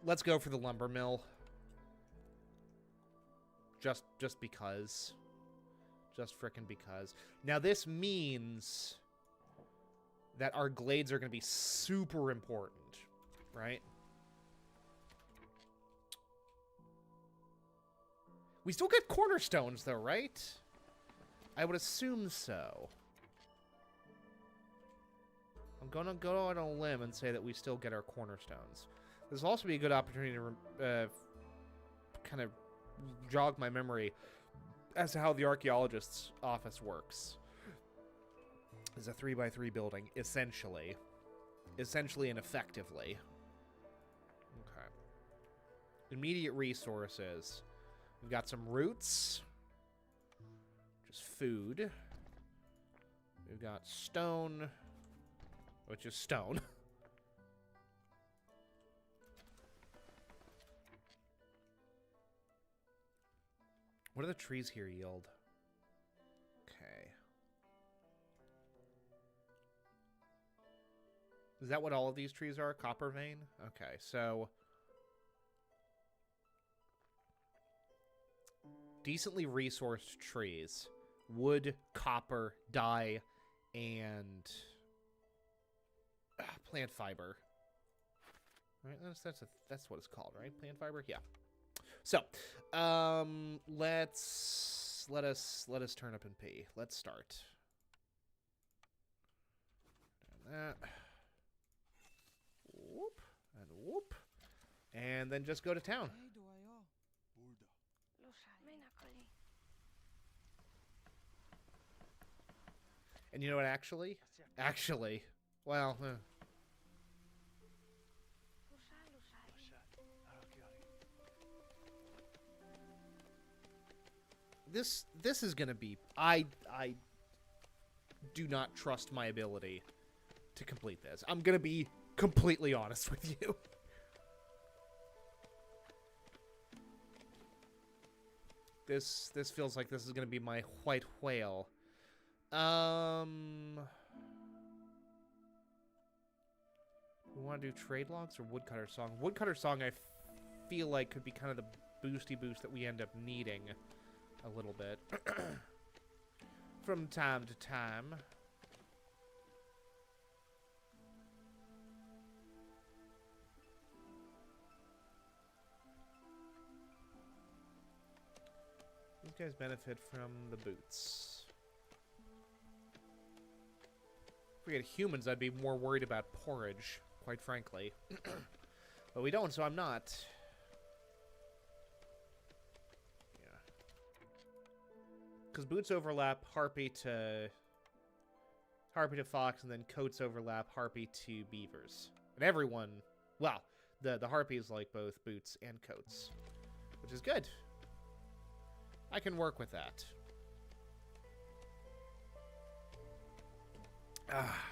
Speaker 1: Let's go for the lumber mill. Just because. Just frickin' because. Now, this means that our glades are going to be super important, right? We still get cornerstones, though, right? I would assume so. I'm going to go on a limb and say that we still get our cornerstones. This will also be a good opportunity to kind of jog my memory as to how the archaeologist's office works. It's a 3x3 building, essentially. Essentially and effectively. Okay. Immediate resources. We've got some roots. Just food. We've got stone, which is stone. What do the trees here yield? Okay. Is that what all of these trees are? Copper vein? Okay, so... decently resourced trees. Wood, copper, dye, and... plant fiber. Right, that's what it's called, right? Plant fiber? Yeah. So, let us turn up and pee. Let's start. And that. Whoop. And whoop. And then just go to town. And you know what, actually? Well, This is gonna be... I do not trust my ability to complete this. I'm gonna be completely honest with you. This feels like this is gonna be my white whale. We want to do trade logs or woodcutter song? Woodcutter song I feel like could be kind of the boosty boost that we end up needing a little bit from time to time. These guys benefit from the boots. If we had humans, I'd be more worried about porridge, quite frankly. But we don't, so I'm not. Because boots overlap harpy to fox, and then coats overlap harpy to beavers. And everyone, well, the harpies like both boots and coats, which is good. I can work with that. Ah.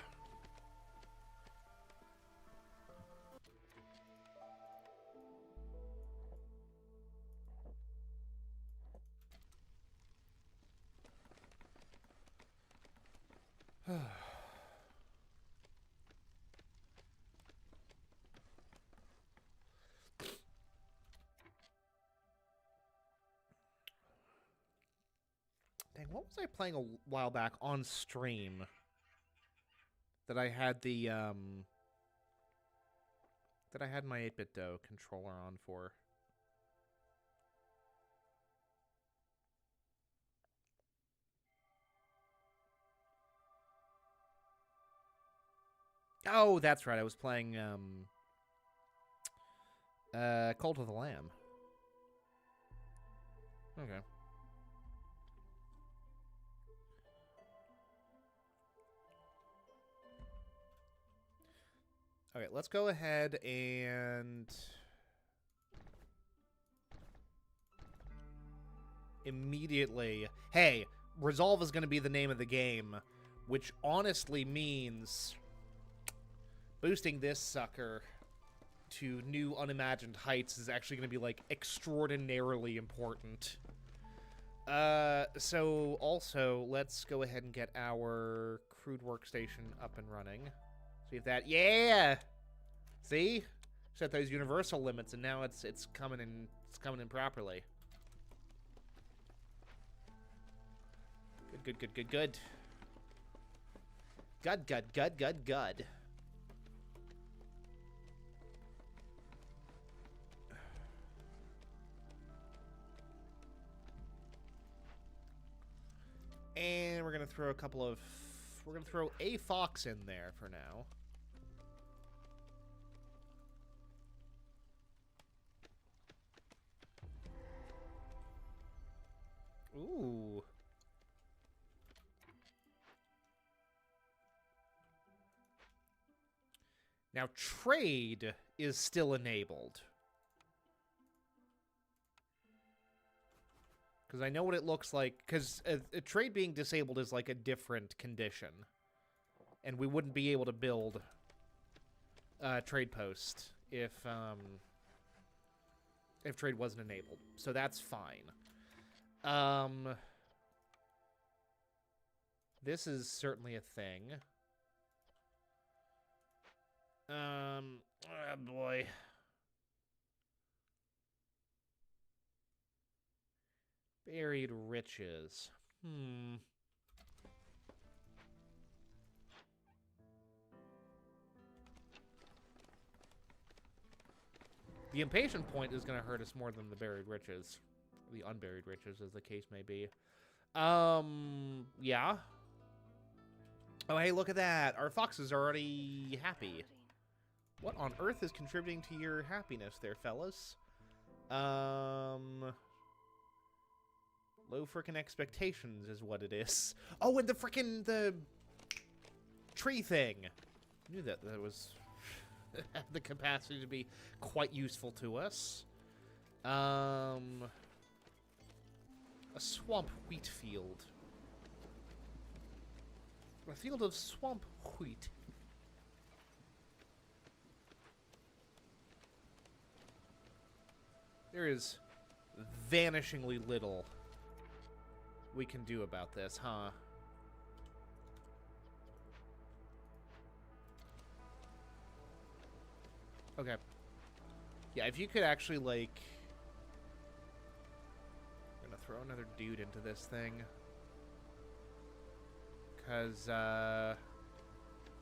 Speaker 1: Dang, what was I playing a while back on stream that I had the that I had my 8-bit dough controller on for? Oh, that's right. I was playing Cult of the Lamb. Okay. Okay, let's go ahead and immediately... Hey, Resolve is going to be the name of the game, which honestly means boosting this sucker to new unimagined heights is actually going to be, like, extraordinarily important. So, also, let's go ahead and get our crude workstation up and running. See if that... Yeah! See? Set those universal limits, and now it's coming in. It's coming in properly. Good. Good. And we're gonna throw a couple of... We're gonna throw a fox in there for now. Ooh. Now, trade is still enabled. Because I know what it looks like. Because a trade being disabled is like a different condition. And we wouldn't be able to build a trade post if trade wasn't enabled. So that's fine. This is certainly a thing. Oh boy. Buried riches. The impatient point is going to hurt us more than the buried riches. The unburied riches, as the case may be. Yeah. Oh, hey, look at that. Our foxes are already happy. What on earth is contributing to your happiness there, fellas? Low frickin' expectations is what it is. Oh, and the frickin' the tree thing. I knew that was had the capacity to be quite useful to us. A swamp wheat field. A field of swamp wheat. There is vanishingly little we can do about this, huh? Okay. Yeah, if you could actually, like... I'm gonna throw another dude into this thing. Because,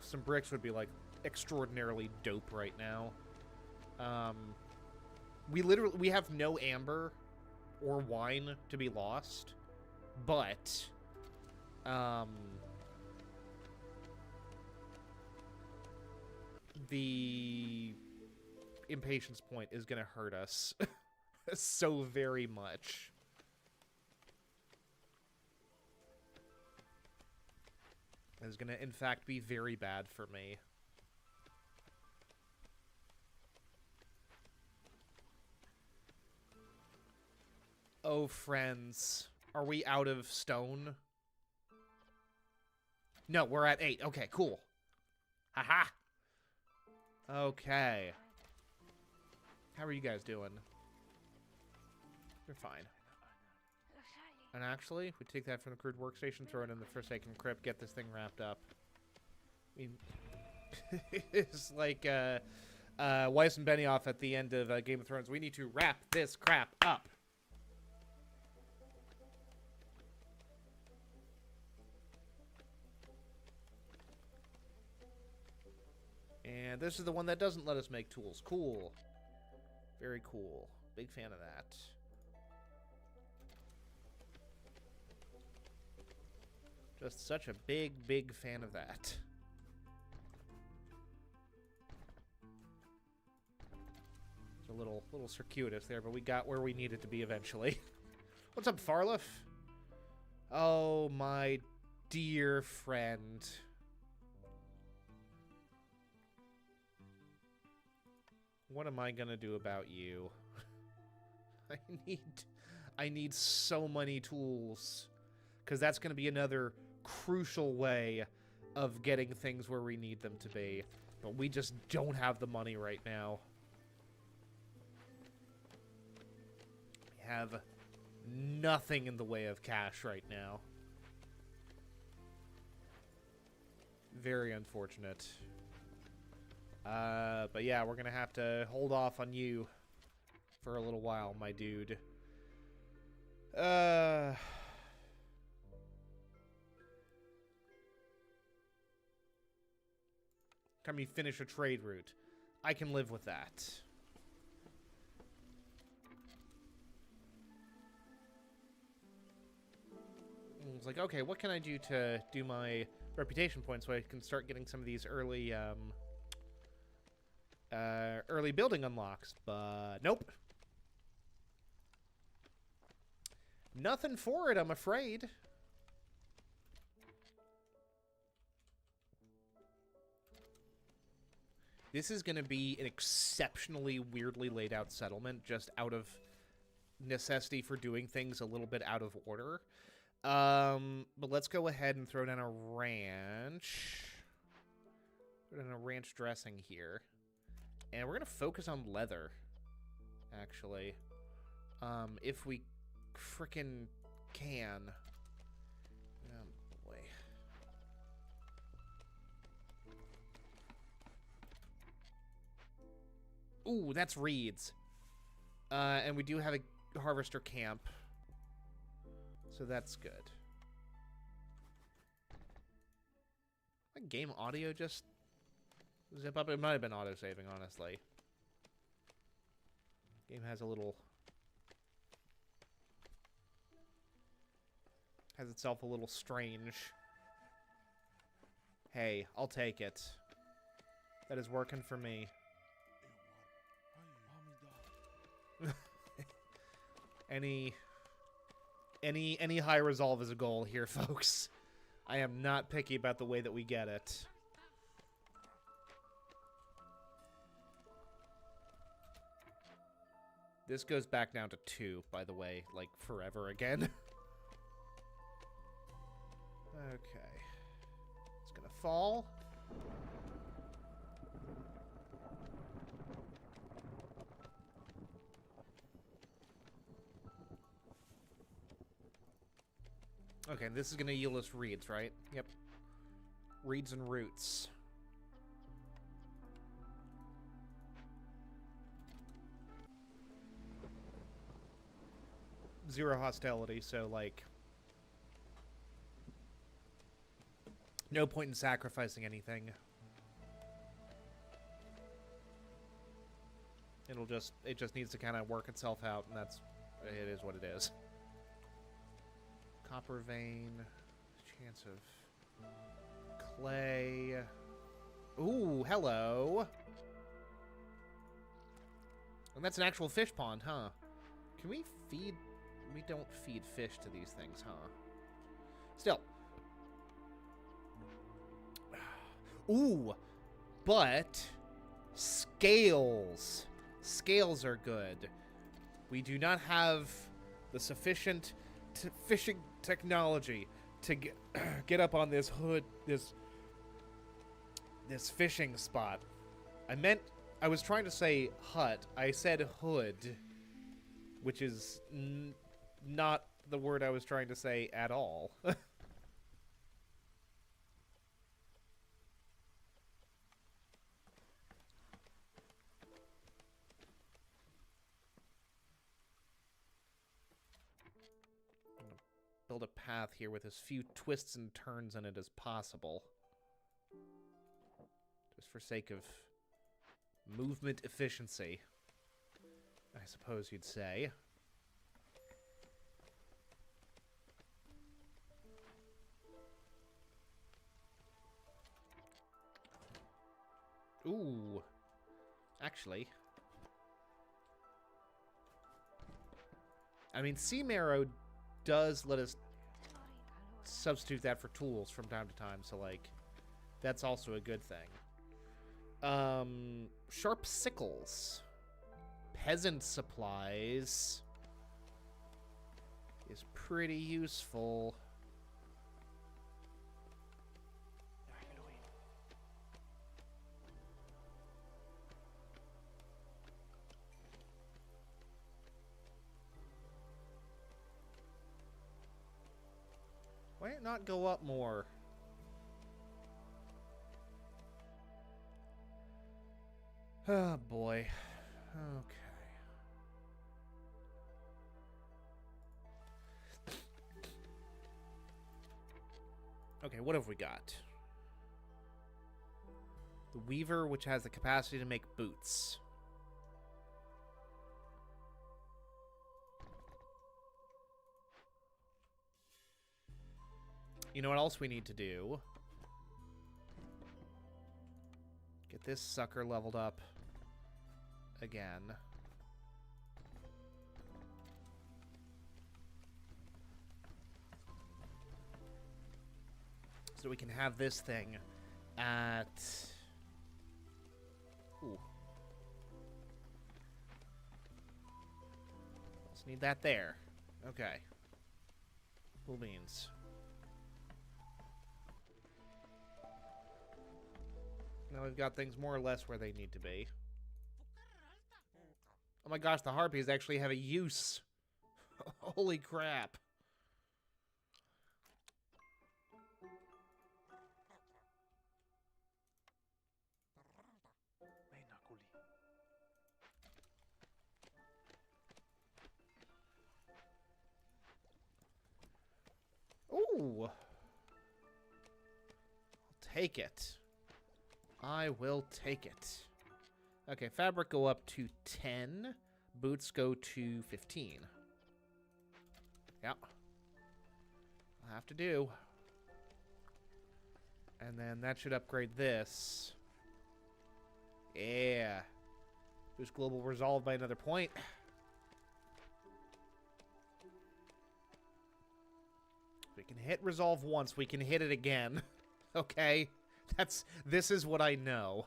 Speaker 1: some bricks would be, like, extraordinarily dope right now. We have no amber or wine to be lost. But, the impatience point is going to hurt us so very much. It's going to, in fact, be very bad for me. Oh, friends. Are we out of stone? No, we're at 8. Okay, cool. Haha. Okay. How are you guys doing? You're fine. And actually, we take that from the crude workstation, throw it in the Forsaken Crypt, get this thing wrapped up. I mean, it's like Weiss and Benioff at the end of Game of Thrones. We need to wrap this crap up. And this is the one that doesn't let us make tools. Cool. Very cool. Big fan of that. Just such a big, big fan of that. It's a little circuitous there, but we got where we needed to be eventually. What's up, Farliff? Oh, my dear friend. What am I gonna do about you? I need so many tools. Because that's gonna be another crucial way of getting things where we need them to be. But we just don't have the money right now. We have nothing in the way of cash right now. Very unfortunate. But yeah, we're gonna have to hold off on you for a little while, my dude. Can we finish a trade route? I can live with that. It's like, okay, what can I do to do my reputation points so I can start getting some of these early, early building unlocks? But nope. Nothing for it, I'm afraid. This is going to be an exceptionally weirdly laid out settlement just out of necessity for doing things a little bit out of order. But let's go ahead and throw down a ranch. Put in a ranch dressing here. And we're going to focus on leather, actually. If we frickin' can. Oh, boy. Ooh, that's reeds. And we do have a harvester camp. So that's good. My game audio just zip up. It might have been auto-saving, honestly. Game has a little... has itself a little strange. Hey, I'll take it. That is working for me. Any high resolve is a goal here, folks. I am not picky about the way that we get it. This goes back down to 2, by the way, like forever again. Okay. It's gonna fall. Okay, this is gonna yield us reeds, right? Yep. Reeds and roots. Zero hostility, so, like... no point in sacrificing anything. It just needs to kind of work itself out, and it is what it is. Copper vein, chance of clay. Ooh, hello. And that's an actual fish pond, huh? Can we feed... we don't feed fish to these things, huh? Still. Ooh, but scales. Scales are good. We do not have the sufficient fishing technology to get up on this hood, this fishing spot. I was trying to say hut. I said hood, which is not the word I was trying to say at all. Build a path here with as few twists and turns in it as possible. Just for sake of movement efficiency, I suppose you'd say. Ooh. Actually. I mean, sea marrow does let us substitute that for tools from time to time, so, like, that's also a good thing. Sharp sickles. Peasant supplies is pretty useful. Why it not go up more? Oh, boy. Okay. Okay, what have we got? The Weaver, which has the capacity to make boots. You know what else we need to do? Get this sucker leveled up again. So we can have this thing at... ooh. Also Need that there. Okay. Cool beans. Now we've got things more or less where they need to be. Oh my gosh, the harpies actually have a use. Holy crap. Ooh. I'll take it. I will take it. Okay, fabric go up to 10. Boots go to 15. Yep. I'll have to do. And then that should upgrade this. Yeah. Boost global resolve by another point. We can hit resolve once, we can hit it again. Okay? This is what I know.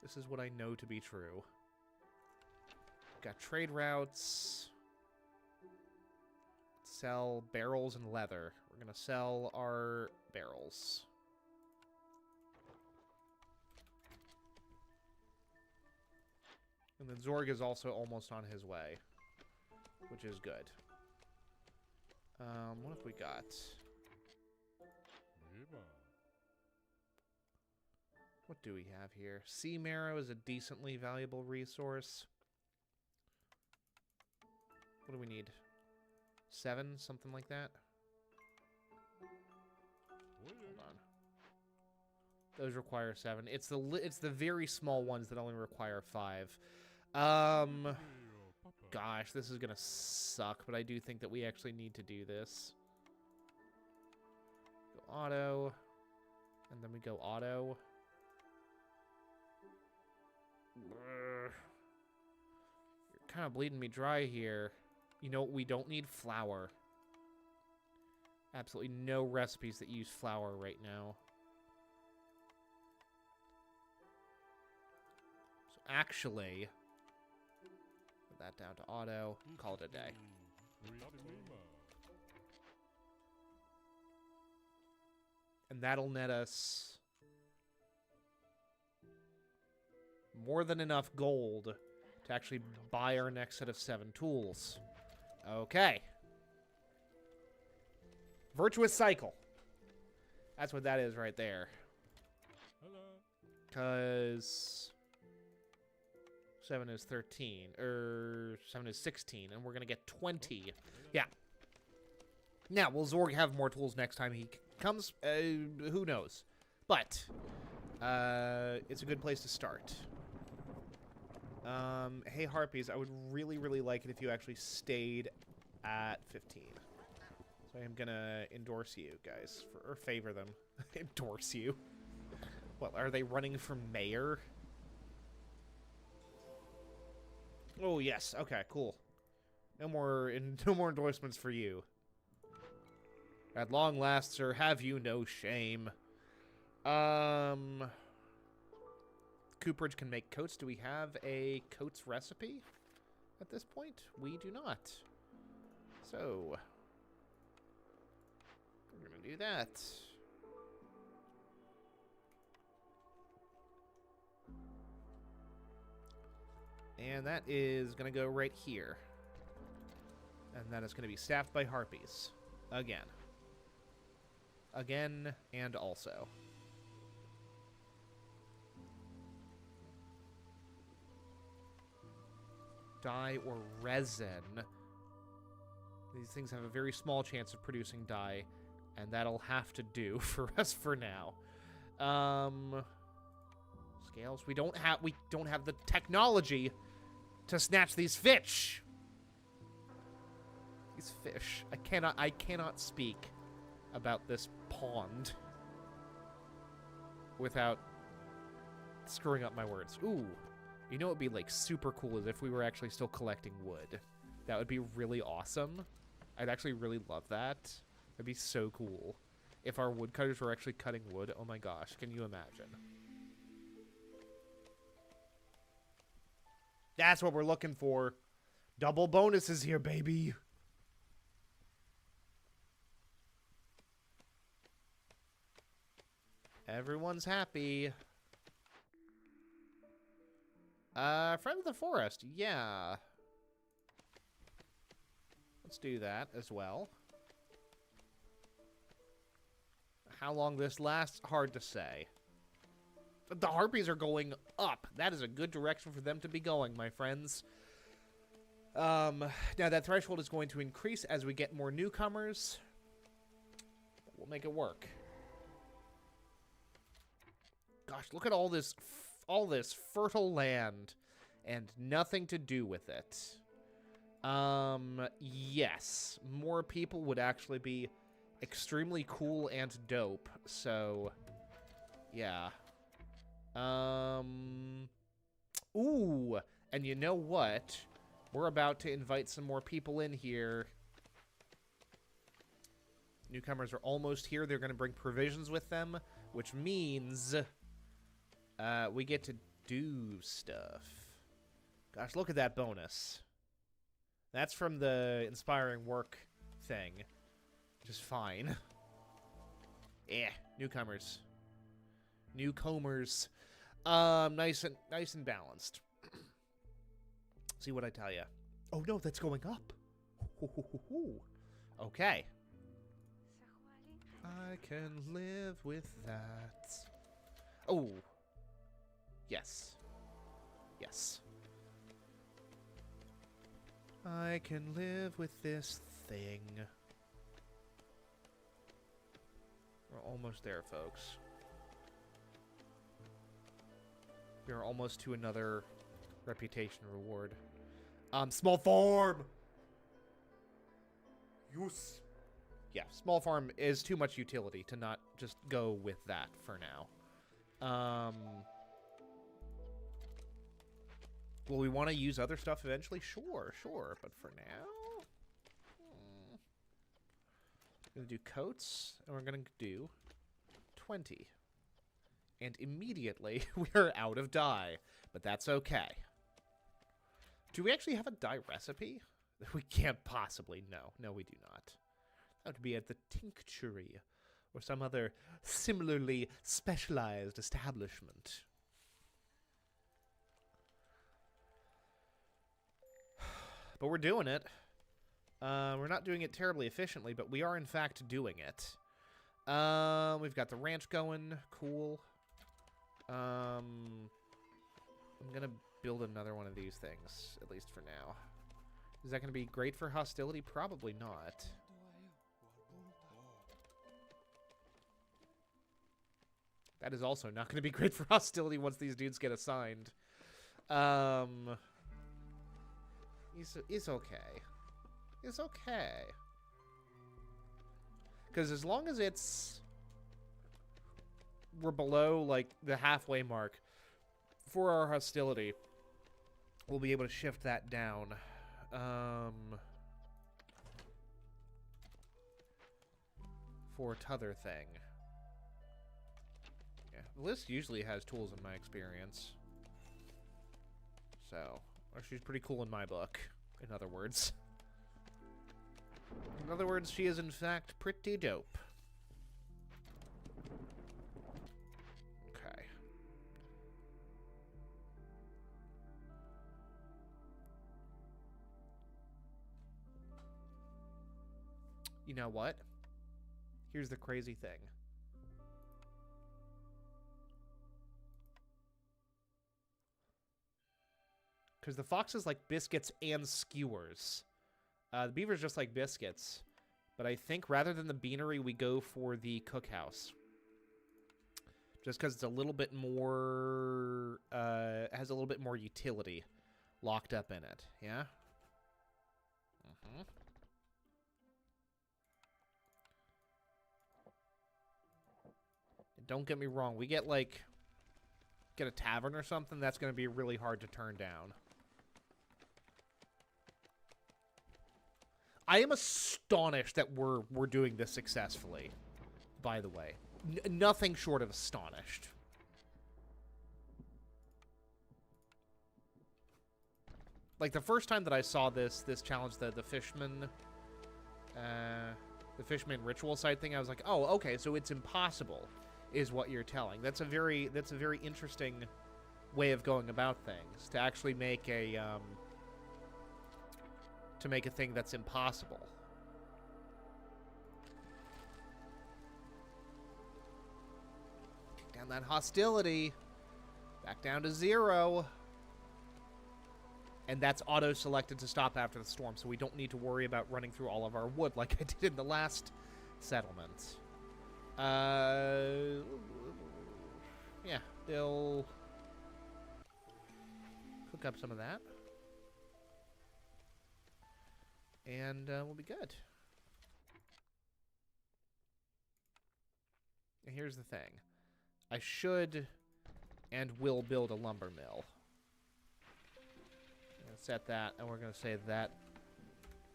Speaker 1: This is what I know to be true. Got trade routes. Sell barrels and leather. We're gonna sell our barrels. And then Zorg is also almost on his way, which is good. What have we got? What do we have here? Sea marrow is a decently valuable resource. What do we need? 7? Something like that? Hold on. Those require 7. It's the very small ones that only require 5. Gosh, this is gonna suck, but I do think that we actually need to do this. Go auto, and then we go auto. You're kind of bleeding me dry here. You know what? We don't need flour. Absolutely no recipes that use flour right now. So actually, put that down to auto. Call it a day. And that'll net us more than enough gold to actually buy our next set of 7 tools. Okay. Virtuous cycle. That's what that is right there. Because 7 is 13. 7 is 16. And we're going to get 20. Yeah. Now, will Zorg have more tools next time he comes? Who knows? But it's a good place to start. Hey, Harpies, I would really, really like it if you actually stayed at 15. So I am gonna endorse you guys, or favor them. Endorse you. What, are they running for mayor? Oh, yes. Okay, cool. No more endorsements for you. At long last, sir, have you no shame? Cooperage can make coats. Do we have a coats recipe at this point? We do not. So, we're going to do that. And that is going to go right here. And that is going to be staffed by harpies. Again. Again and also. Dye or resin. These things have a very small chance of producing dye, and that'll have to do for us for now. Scales. We don't have the technology to snatch these fish. These fish. I cannot speak about this pond without screwing up my words. Ooh. You know what would be, like, super cool is if we were actually still collecting wood. That would be really awesome. I'd actually really love that. That'd be so cool. If our woodcutters were actually cutting wood, oh my gosh, can you imagine? That's what we're looking for. Double bonuses here, baby. Everyone's happy. Friend of the Forest. Yeah. Let's do that as well. How long this lasts, hard to say. But the harpies are going up. That is a good direction for them to be going, my friends. Now, that threshold is going to increase as we get more newcomers. We'll make it work. Gosh, look at all this fertile land and nothing to do with it. Yes, more people would actually be extremely cool and dope. So, yeah. Ooh, and you know what? We're about to invite some more people in here. Newcomers are almost here. They're going to bring provisions with them, which means we get to do stuff. Gosh, look at that bonus. That's from the inspiring work thing. Just fine. Yeah, newcomers. Newcomers. Nice and balanced. See what I tell you. Oh no, that's going up. Okay. I can live with that. Oh. Yes. Yes. I can live with this thing. We're almost there, folks. We are almost to another reputation reward. Small farm! Yes. Yeah, small farm is too much utility to not just go with that for now. Will we want to use other stuff eventually? Sure. But for now... We're going to do coats, and we're going to do 20. And immediately, we're out of dye. But that's okay. Do we actually have a dye recipe? We can't possibly. No, we do not. That would be at the tinctury, or some other similarly specialized establishment. But we're doing it. We're not doing it terribly efficiently, but we are in fact doing it. We've got the ranch going. Cool. I'm gonna build another one of these things, at least for now. Is that gonna be great for hostility? Probably not. That is also not gonna be great for hostility once these dudes get assigned. It's okay. It's okay. Because as long as we're below, like, the halfway mark for our hostility, we'll be able to shift that down. For t'other thing. Yeah, the list usually has tools in my experience. So, or she's pretty cool in my book, in other words. In other words, she is in fact pretty dope. Okay. You know what? Here's the crazy thing. Because the foxes like biscuits and skewers. The beavers just like biscuits. But I think rather than the beanery, we go for the cookhouse. Just because it's a little bit more... has a little bit more utility locked up in it. Yeah? Mm-hmm. Don't get me wrong. We get, like... Get a tavern or something, that's going to be really hard to turn down. I am astonished that we're doing this successfully, by the way. Nothing short of astonished. Like, the first time that I saw this challenge, the Fishman ritual site thing, I was like, oh, okay, so it's impossible, is what you're telling. That's a very interesting way of going about things, to actually make a thing that's impossible. Kick down that hostility. Back down to 0. And that's auto-selected to stop after the storm, so we don't need to worry about running through all of our wood like I did in the last settlement. Yeah, they'll cook up some of that. And we'll be good. And here's the thing. I should and will build a lumber mill. I'm going to set that, and we're going to say that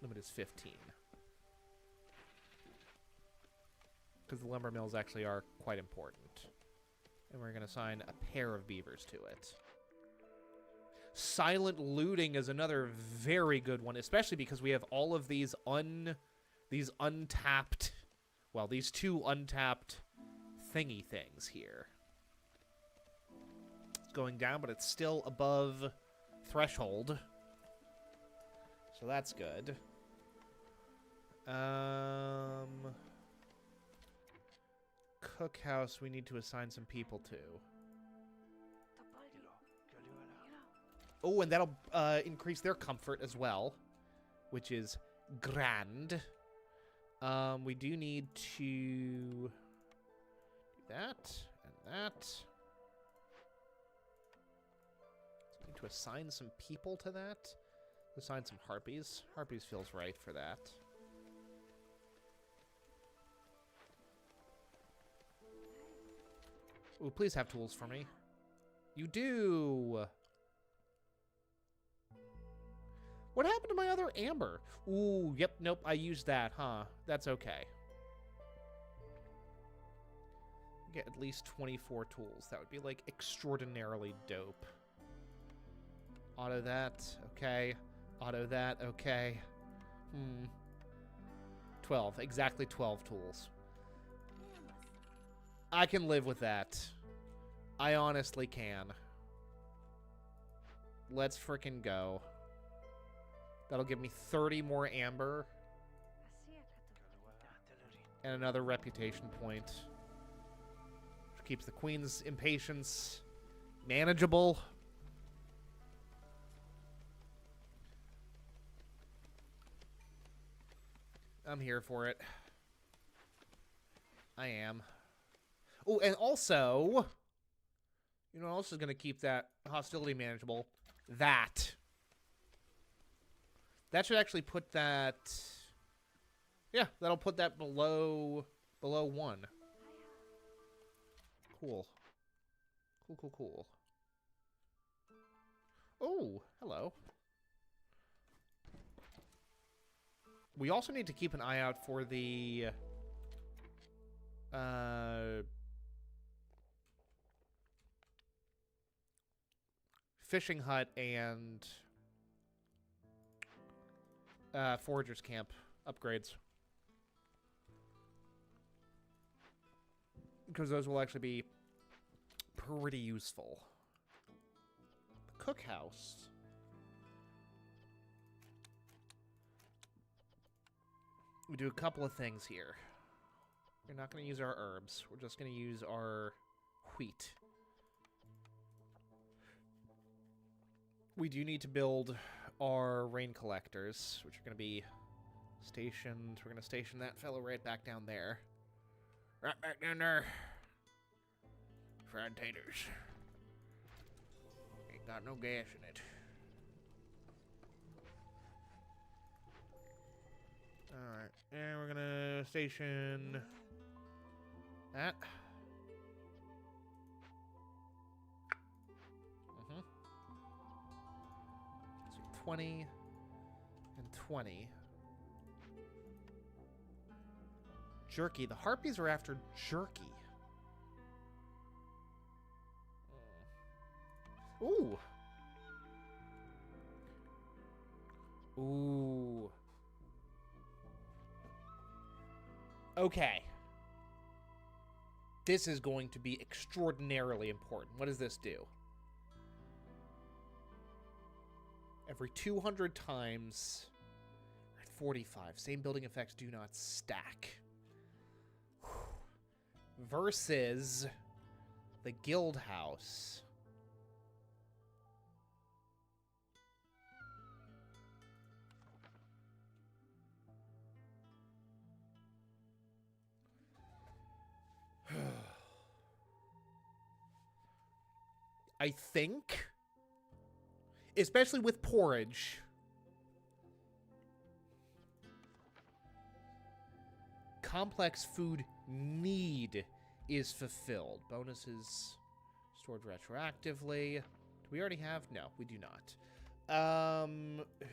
Speaker 1: limit is 15. Because the lumber mills actually are quite important. And we're going to assign a pair of beavers to it. Silent looting is another very good one, especially because we have all of these untapped, well, these 2 untapped thingy things here. It's going down, but it's still above threshold. So that's good. Cookhouse we need to assign some people to. Oh, and that'll increase their comfort as well, which is grand. We do need to do that and that. So we need to assign some people to that. Assign some harpies. Harpies feels right for that. Ooh, please have tools for me. You do! What happened to my other amber? Ooh, yep, nope, I used that, huh? That's okay. Get at least 24 tools. That would be, like, extraordinarily dope. Auto that, okay. Auto that, okay. 12, exactly 12 tools. I can live with that. I honestly can. Let's frickin' go. That'll give me 30 more amber. And another reputation point. Which keeps the queen's impatience manageable. I'm here for it. I am. Oh, and also, you know what else is going to keep that hostility manageable? That. That should actually put that... Yeah, that'll put that below 1. Cool. Cool. Oh, hello. We also need to keep an eye out for the... fishing hut and... Foragers camp upgrades. Because those will actually be pretty useful. The cookhouse. We do a couple of things here. We're not going to use our herbs. We're just going to use our wheat. We do need to build our rain collectors, which are going to be stationed. We're going to station that fellow right back down there. Right back down there. Fried taters. Ain't got no gas in it. Alright, and we're going to station that. 20 and 20. Jerky. The harpies are after jerky. Ooh. Ooh. Okay. This is going to be extraordinarily important. What does this do? Every 200 times... At 45. Same building effects do not stack. Versus... the guild house. I think, especially with porridge, complex food need is fulfilled. Bonuses stored retroactively. Do we already have? No, we do not.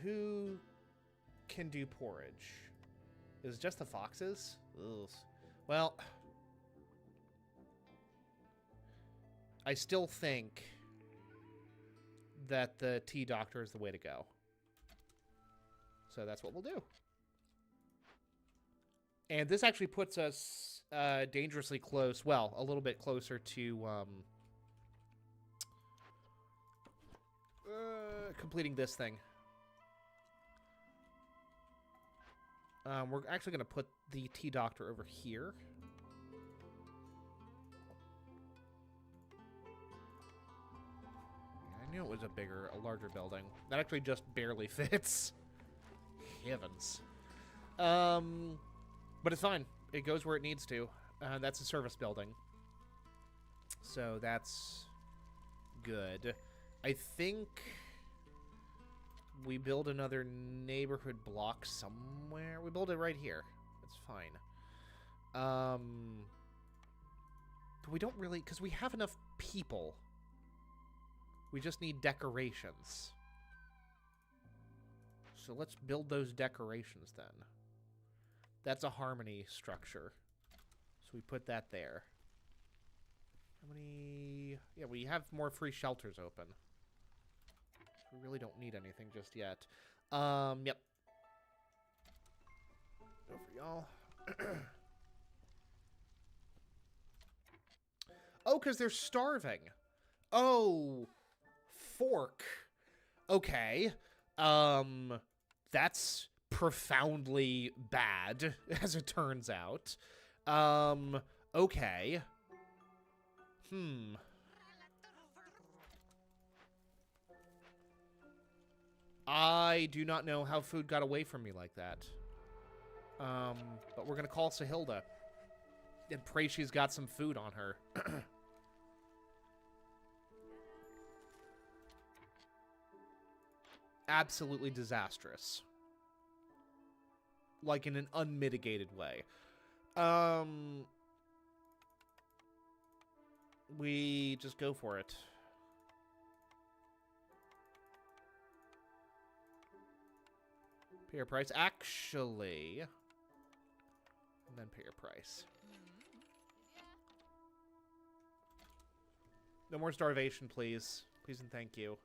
Speaker 1: Who can do porridge? Is it just the foxes? Ugh. Well, I still think that the tea doctor is the way to go. So that's what we'll do. And this actually puts us dangerously close. Well, a little bit closer to completing this thing. We're actually going to put the tea doctor over here. I knew it was a larger building. That actually just barely fits. Heavens. But it's fine. It goes where it needs to. That's a service building. So that's good. I think we build another neighborhood block somewhere. We build it right here. It's fine. We don't really... because we have enough people. We just need decorations. So let's build those decorations then. That's a harmony structure. So we put that there. How many... yeah, we have more free shelters open. We really don't need anything just yet. Yep. Go for y'all. Oh, because they're starving. Oh... fork. Okay. That's profoundly bad, as it turns out. Okay. I do not know how food got away from me like that. But we're gonna call Sahilda and pray she's got some food on her. Absolutely disastrous. Like in an unmitigated way. We just go for it. Pay your price. Actually. And then pay your price. No more starvation, please. Please and thank you.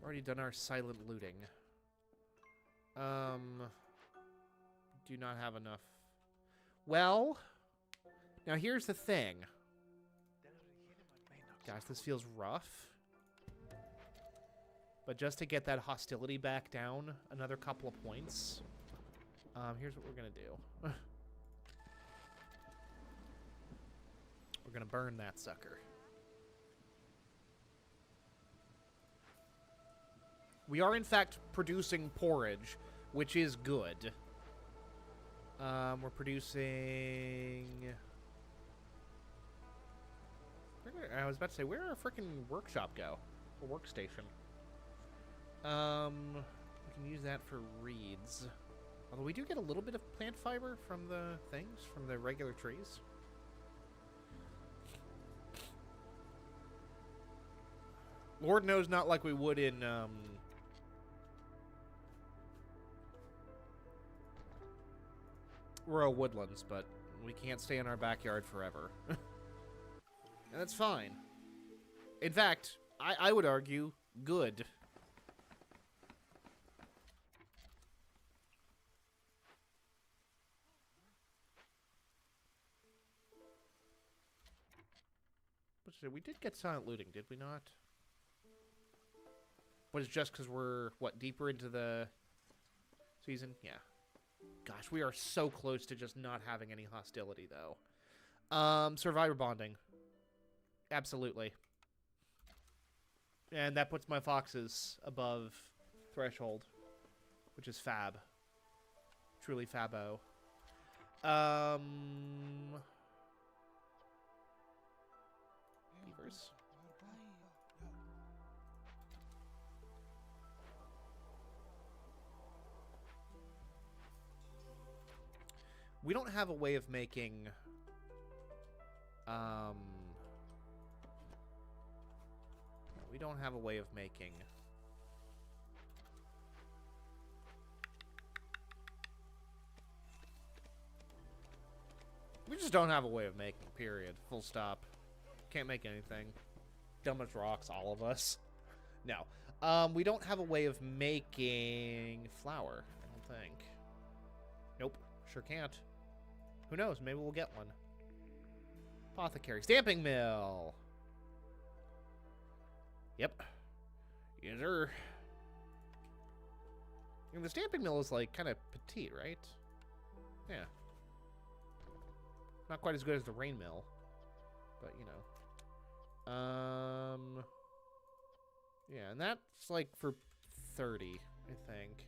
Speaker 1: Already done our silent looting. Do not have enough. Well, now here's the thing. Gosh, this feels rough. But just to get that hostility back down another couple of points, here's what we're gonna do. We're gonna burn that sucker. We are, in fact, producing porridge, which is good. We're producing... I was about to say, where did our freaking workshop go? Or workstation. We can use that for reeds. Although we do get a little bit of plant fiber from the things, from the regular trees. Lord knows not like we would in, rural woodlands, but we can't stay in our backyard forever. And that's fine. In fact, I would argue, good. But we did get silent looting, did we not? Was it just because we're, what, deeper into the season? Yeah. Gosh, we are so close to just not having any hostility, though. Survivor bonding. Absolutely. And that puts my foxes above threshold, which is fab. Truly fabo. Beavers. We don't have a way of making, we don't have a way of making we just don't have a way of making, period. Full stop. Can't make anything. Dumb as rocks, all of us. No. We don't have a way of making flour, I don't think. Nope. Sure can't. Who knows? Maybe we'll get one. Apothecary. Stamping mill! Yep. Yes, sir. And the stamping mill is, like, kind of petite, right? Yeah. Not quite as good as the rain mill. But, you know. Yeah, and that's, like, for 30, I think.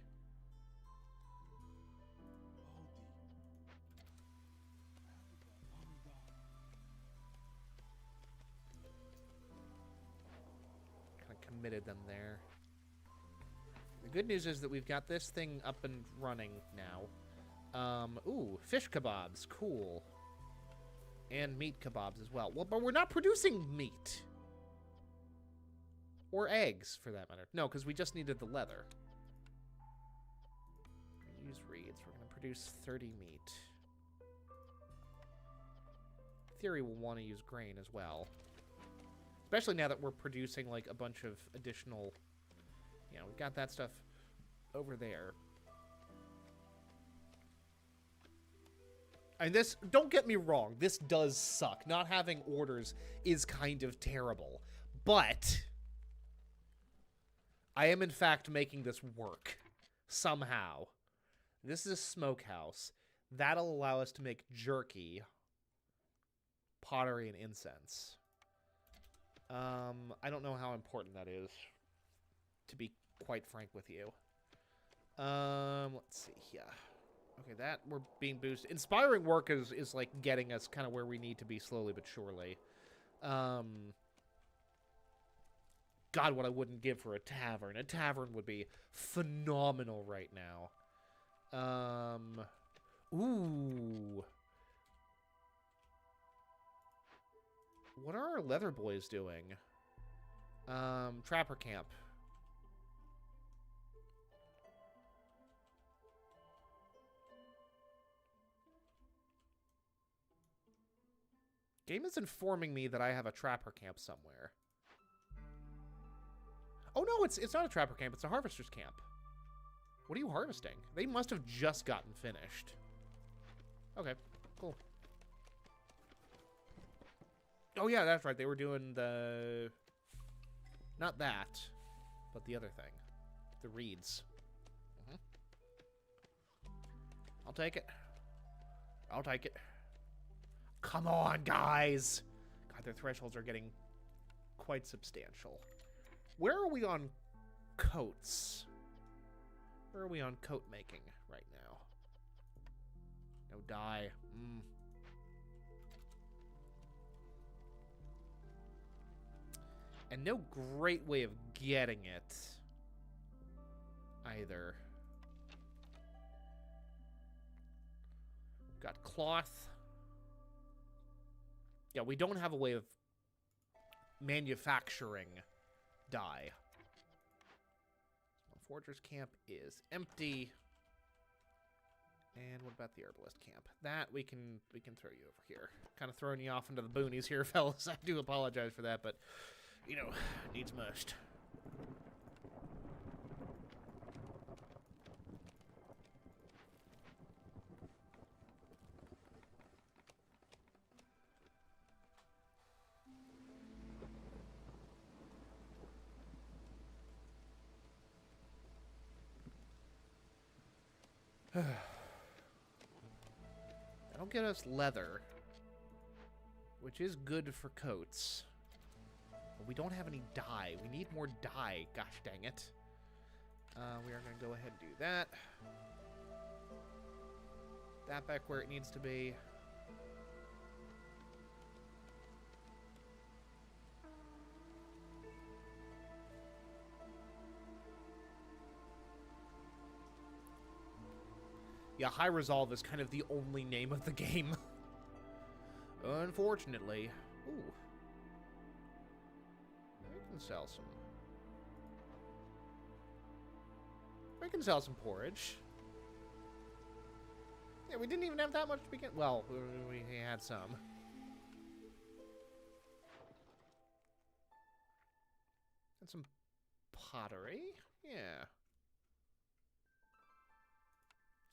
Speaker 1: Committed them there. The good news is that we've got this thing up and running now. Ooh, fish kebabs. Cool. And meat kebabs as well. Well, but we're not producing meat. Or eggs, for that matter. No, because we just needed the leather. Use reeds. We're going to produce 30 meat. In theory, we'll want to use grain as well. Especially now that we're producing, like, a bunch of additional... You know, we've got that stuff over there. And this... Don't get me wrong. This does suck. Not having orders is kind of terrible. But... I am, in fact, making this work. Somehow. This is a smokehouse. That'll allow us to make jerky, pottery, and incense. I don't know how important that is, to be quite frank with you. Let's see here. Okay, that, we're being boosted. Inspiring work is like, getting us kind of where we need to be slowly but surely. God, what I wouldn't give for a tavern. A tavern would be phenomenal right now. Ooh. What are our leather boys doing? Trapper camp. Game is informing me that I have a trapper camp somewhere. Oh no, it's not a trapper camp, it's a harvester's camp. What are you harvesting? They must have just gotten finished. Okay, cool. Oh yeah, that's right. They were doing the... Not that, but the other thing. The reeds. I'll take it. I'll take it. Come on, guys! God, their thresholds are getting quite substantial. Where are we on coats? Where are we on coat making right now? No dye. And no great way of getting it either. Got cloth. Yeah, we don't have a way of manufacturing die. Forger's camp is empty. And what about the herbalist camp? That we can throw you over here. Kind of throwing you off into the boonies here, fellas. I do apologize for that, but you know, needs must. That'll get us leather, which is good for coats. But we don't have any dye. We need more dye. Gosh dang it. We are going to go ahead and do that. That back where it needs to be. Yeah, High Resolve is kind of the only name of the game. Unfortunately. Ooh. I can sell some. I can sell some porridge. Yeah, we didn't even have that much to begin. Well, we had some. And some pottery. Yeah.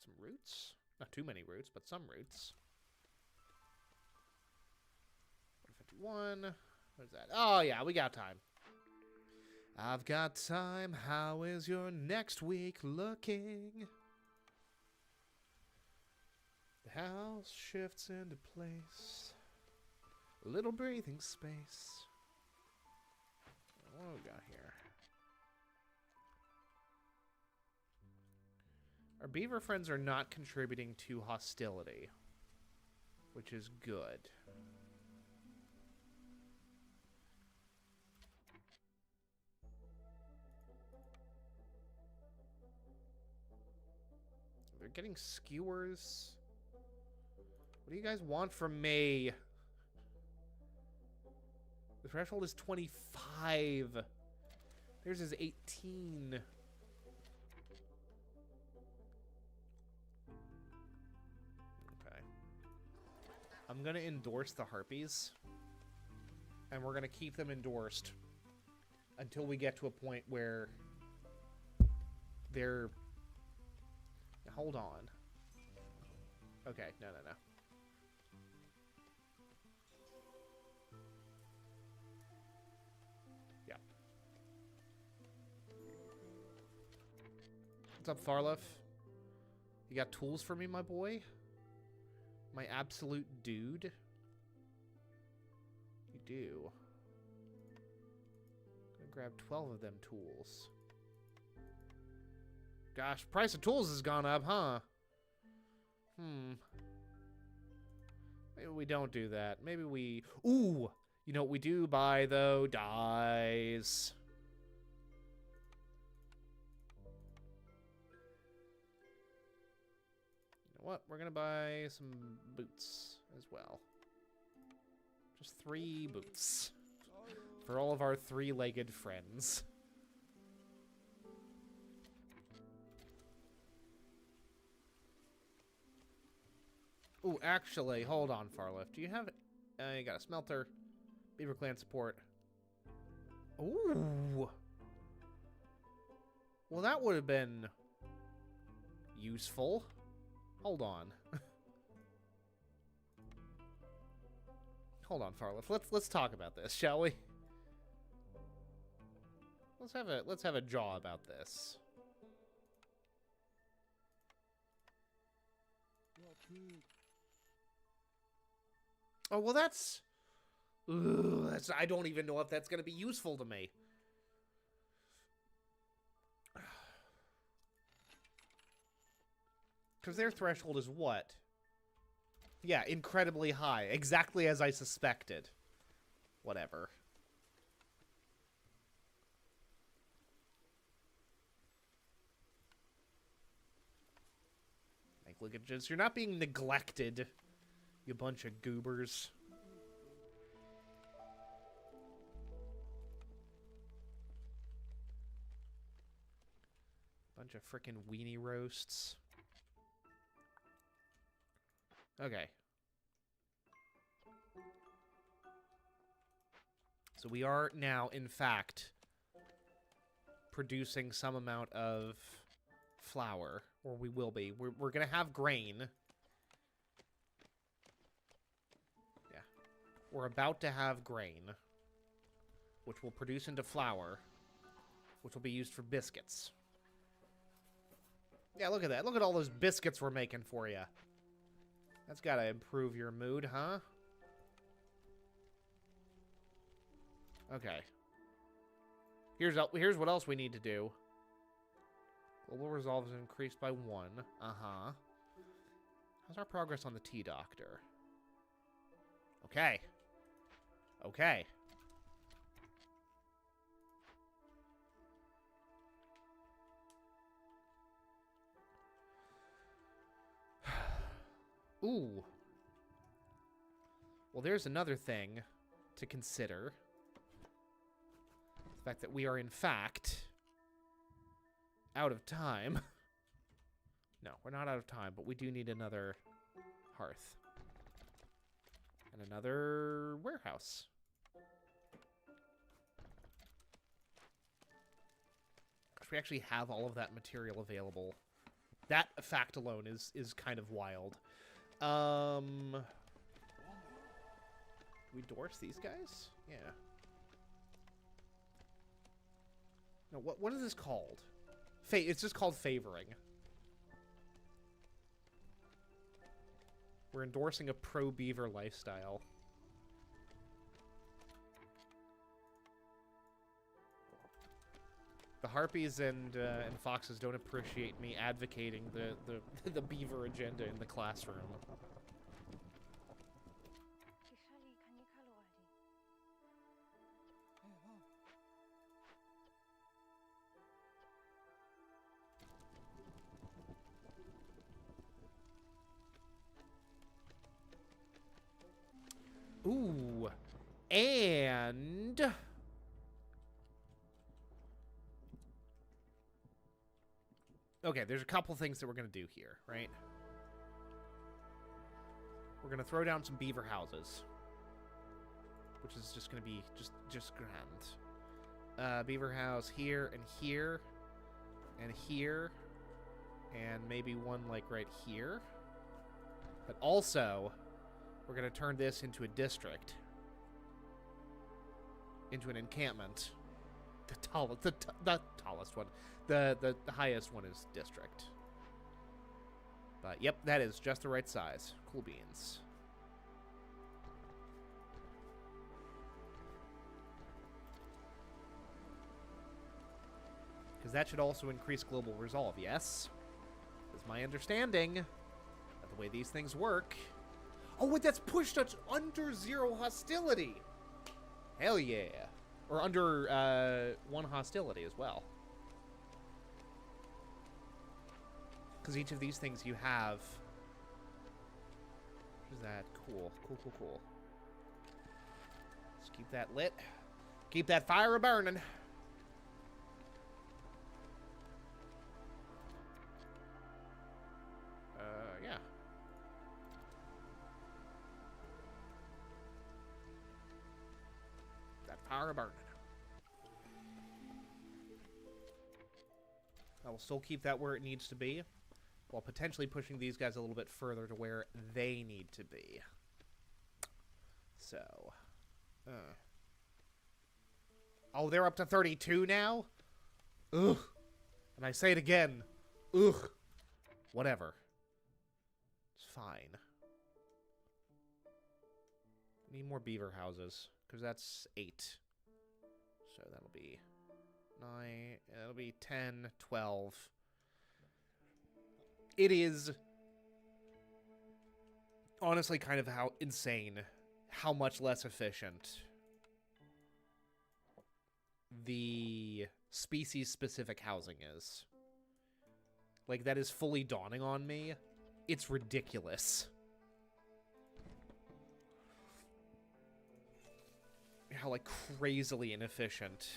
Speaker 1: Some roots. Not too many roots, but some roots. 151. What is that? Oh, yeah, we got time. I've got time. How is your next week looking? The house shifts into place. A little breathing space. What do we got here? Our beaver friends are not contributing to hostility, which is good. They're getting skewers. What do you guys want from me? The threshold is 25. Theirs is 18. I'm going to endorse the harpies, and we're going to keep them endorsed until we get to a point where they're... Hold on. Okay, no. Yeah. What's up, Farlef? You got tools for me, my boy? My absolute dude? You do. I'm gonna grab 12 of them tools. Gosh, price of tools has gone up, huh? Maybe we don't do that. Maybe we... Ooh! You know what we do buy, though? Dyes. What? We're gonna buy some boots as well. Just 3 boots. For all of our 3-legged friends. Ooh, actually, hold on, Farlift. Do you have... you got a smelter. Beaver Clan support. Ooh! Well, that would have been... useful. Hold on. Hold on, Farlift. Let's talk about this, shall we? Let's have a jaw about this. Oh, well, that's... Ugh, I don't even know if that's going to be useful to me. Because their threshold is what? Yeah, incredibly high. Exactly as I suspected. Whatever. Negligages. You're not being neglected, you bunch of goobers. Bunch of frickin' weenie roasts. Okay. So we are now, in fact, producing some amount of flour. Or we will be. We're going to have grain. Yeah. We're about to have grain, which will produce into flour, which will be used for biscuits. Yeah, look at that. Look at all those biscuits we're making for you. That's got to improve your mood, huh? Okay. Here's what else we need to do. Global resolve is increased by 1. Uh-huh. How's our progress on the tea doctor? Okay. Okay. Ooh. Well, there's another thing to consider. The fact that we are, in fact, out of time. No, we're not out of time, but we do need another hearth. And another warehouse. Gosh, we actually have all of that material available. That fact alone is kind of wild. We Dorse these guys? Yeah. No, what is this called? It's just called favoring. We're endorsing a pro-beaver lifestyle. The harpies and foxes don't appreciate me advocating the beaver agenda in the classroom. Ooh, and okay, there's a couple things that we're gonna do here, right? We're gonna throw down some beaver houses, which is just gonna be just grand. Beaver house here and here, and here, and maybe one like right here. But also, we're going to turn this into a district. Into an encampment. The tallest one. The highest one is district. But, yep, that is just the right size. Cool beans. Because that should also increase global resolve, yes? That's my understanding of the way these things work. Oh, wait, that's pushed us under 0 hostility. Hell yeah. Or under 1 hostility as well. Because each of these things you have... What is that? Cool. Cool. Let's keep that lit. Keep that fire a-burning. Yeah. Fire burning. I will still keep that where it needs to be, while potentially pushing these guys a little bit further to where they need to be. So, oh, they're up to 32 now? Ugh. And I say it again. Ugh. Whatever. It's fine. Need more beaver houses, because that's 8. So that'll be 9, that'll be 10, 12. It is honestly kind of insane how much less efficient the species-specific housing is. Like, that is fully dawning on me. It's ridiculous. How, like, crazily inefficient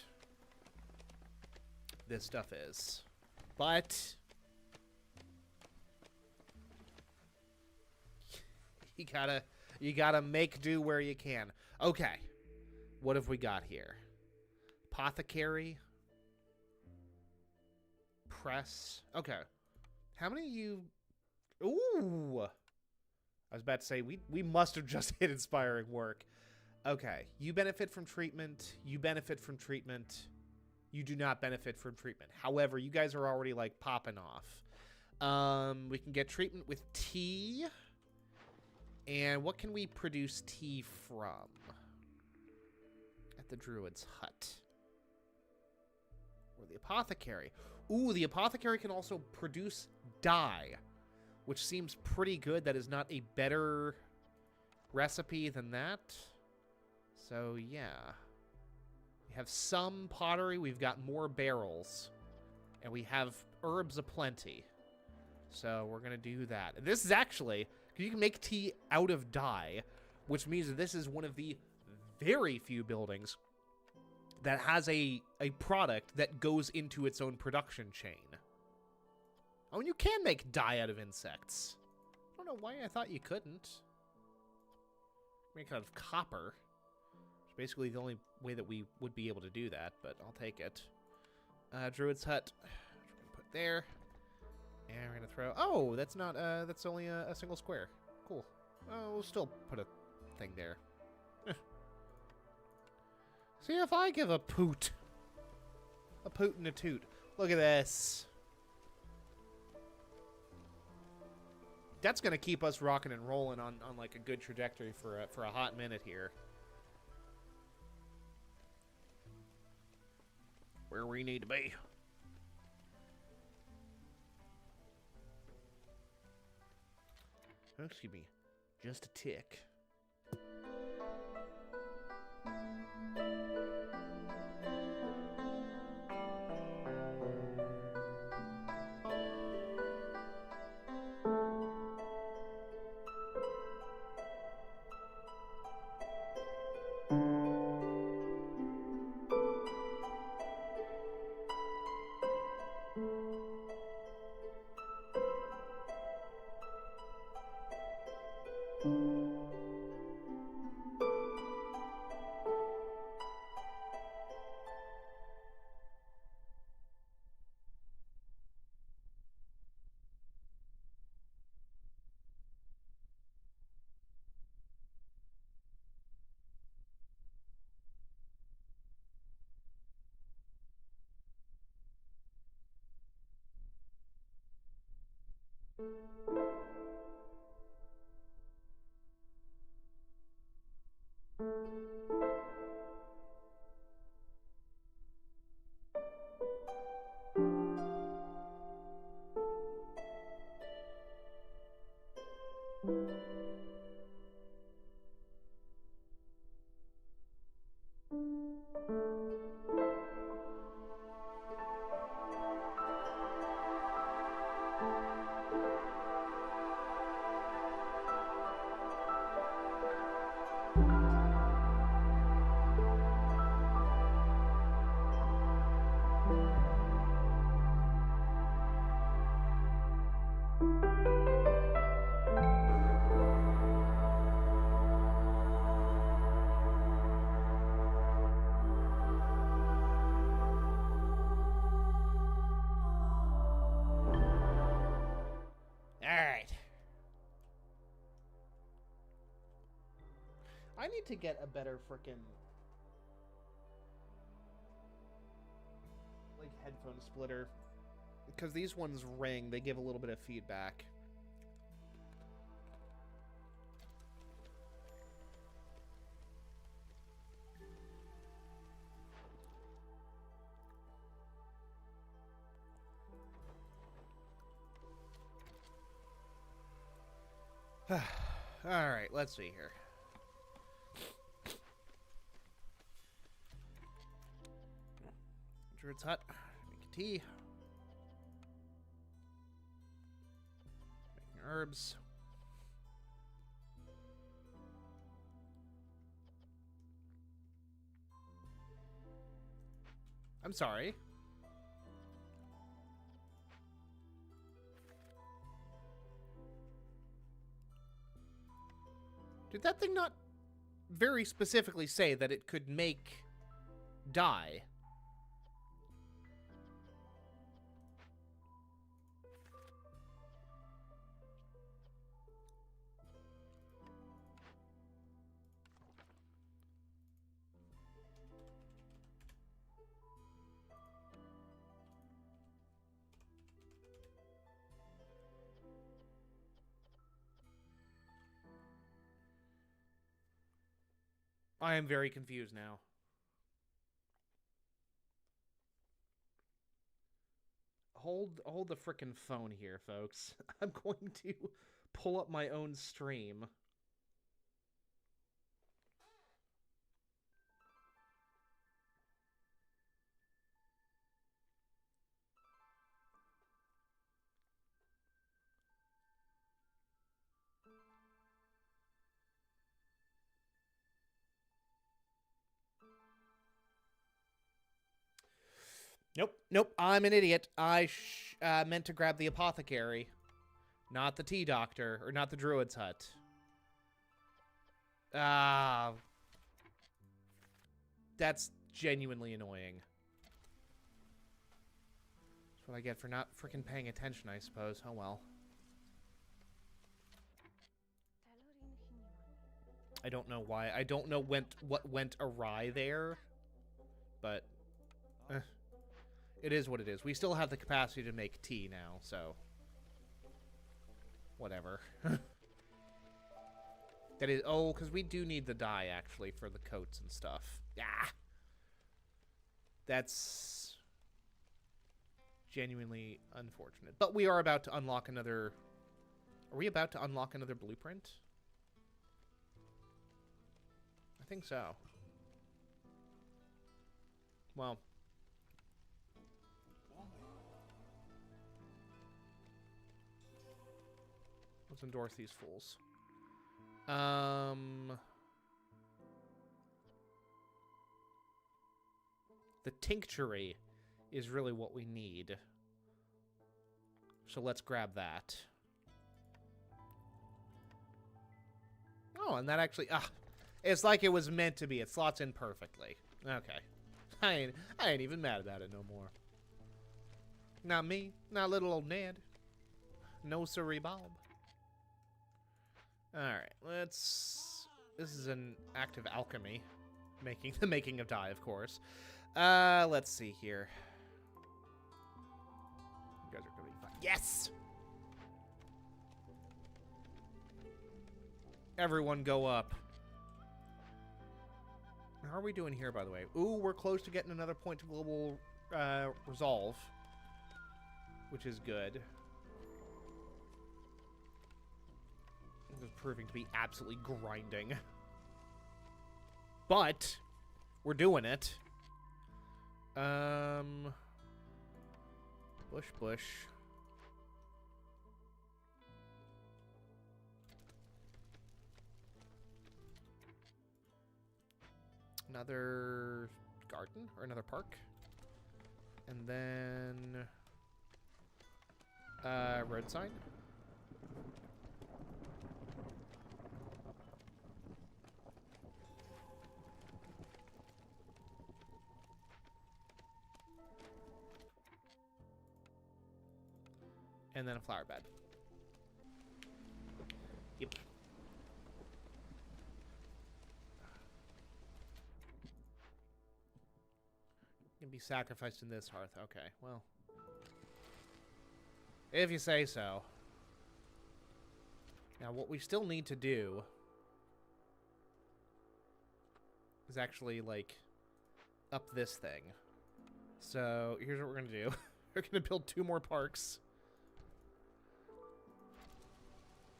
Speaker 1: this stuff is. But you gotta make do where you can. Okay. What have we got here? Apothecary. Press. Okay. How many you... Ooh! I was about to say, we must have just hit inspiring work. Okay. You benefit from treatment. You benefit from treatment. You do not benefit from treatment. However, you guys are already, like, popping off. We can get treatment with tea. And what can we produce tea from? At the Druid's hut. Or the apothecary. Ooh, the apothecary can also produce dye, which seems pretty good. That is not a better recipe than that. So, yeah. We have some pottery. We've got more barrels. And we have herbs aplenty. So, we're going to do that. And this is actually... You can make tea out of dye, which means that this is one of the very few buildings that has a product that goes into its own production chain. Oh, and you can make dye out of insects. I don't know why I thought you couldn't. Make out of copper. It's basically the only way that we would be able to do that, but I'll take it. Druid's hut. Put there. And we're gonna throw... Oh, that's not... that's only a single square. Cool. Oh, we'll still put a thing there. See if I give a poot. A poot and a toot. Look at this. That's gonna keep us rocking and rolling on like a good trajectory for a hot minute here. Where we need to be. Oh, excuse me. Just a tick. I need to get a better frickin' like headphone splitter, because these ones ring, they give a little bit of feedback. Alright, let's see here. Druid's hut. Make tea. Making herbs. I'm sorry. Did that thing not very specifically say that it could make dye? I am very confused now. Hold the frickin' phone here, folks. I'm going to pull up my own stream. Nope, I'm an idiot. I meant to grab the apothecary, not the tea doctor, or not the druid's hut. That's genuinely annoying. That's what I get for not freaking paying attention, I suppose. Oh well. I don't know why. I don't know what went awry there, but it is what it is. We still have the capacity to make tea now, so whatever. That is, oh, because we do need the dye, actually, for the coats and stuff. Yeah. That's genuinely unfortunate. But we are about to unlock another... Are we about to unlock another blueprint? I think so. Well... Let's endorse these fools. The tinctury is really what we need. So let's grab that. Oh, and that actually... it's like it was meant to be. It slots in perfectly. Okay. I ain't even mad about it no more. Not me. Not little old Ned. No siree Bob. Alright, let's... This is an act of alchemy. The making of dye, of course. Let's see here. You guys are gonna be fine. Yes! Everyone go up. How are we doing here, by the way? Ooh, we're close to getting another point to global resolve. Which is good. This is proving to be absolutely grinding. But we're doing it. Bush. Another garden or another park. And then road sign. And then a flower bed. Yep. Can be sacrificed in this hearth. Okay, well. If you say so. Now, what we still need to do is actually, like, up this thing. So, here's what we're going to do. We're going to build 2 more parks.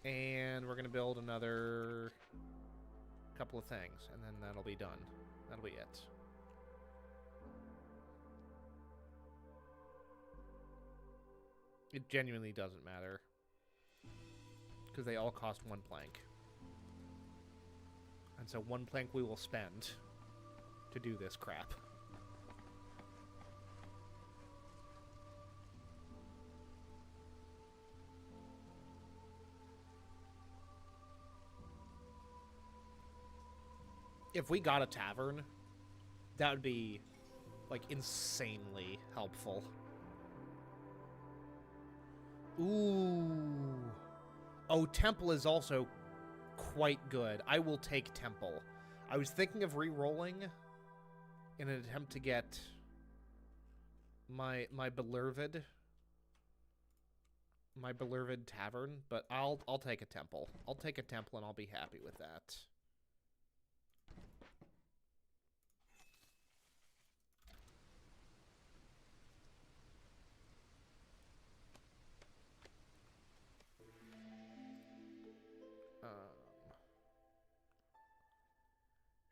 Speaker 1: And we're going to build another couple of things. And then that'll be done. That'll be it. It genuinely doesn't matter. Because they all cost 1 plank. And so 1 plank we will spend to do this crap. If we got a tavern, that would be, like, insanely helpful. Ooh. Oh, Temple is also quite good. I will take Temple. I was thinking of re-rolling in an attempt to get my beloved tavern, but I'll take a Temple. I'll take a Temple and I'll be happy with that.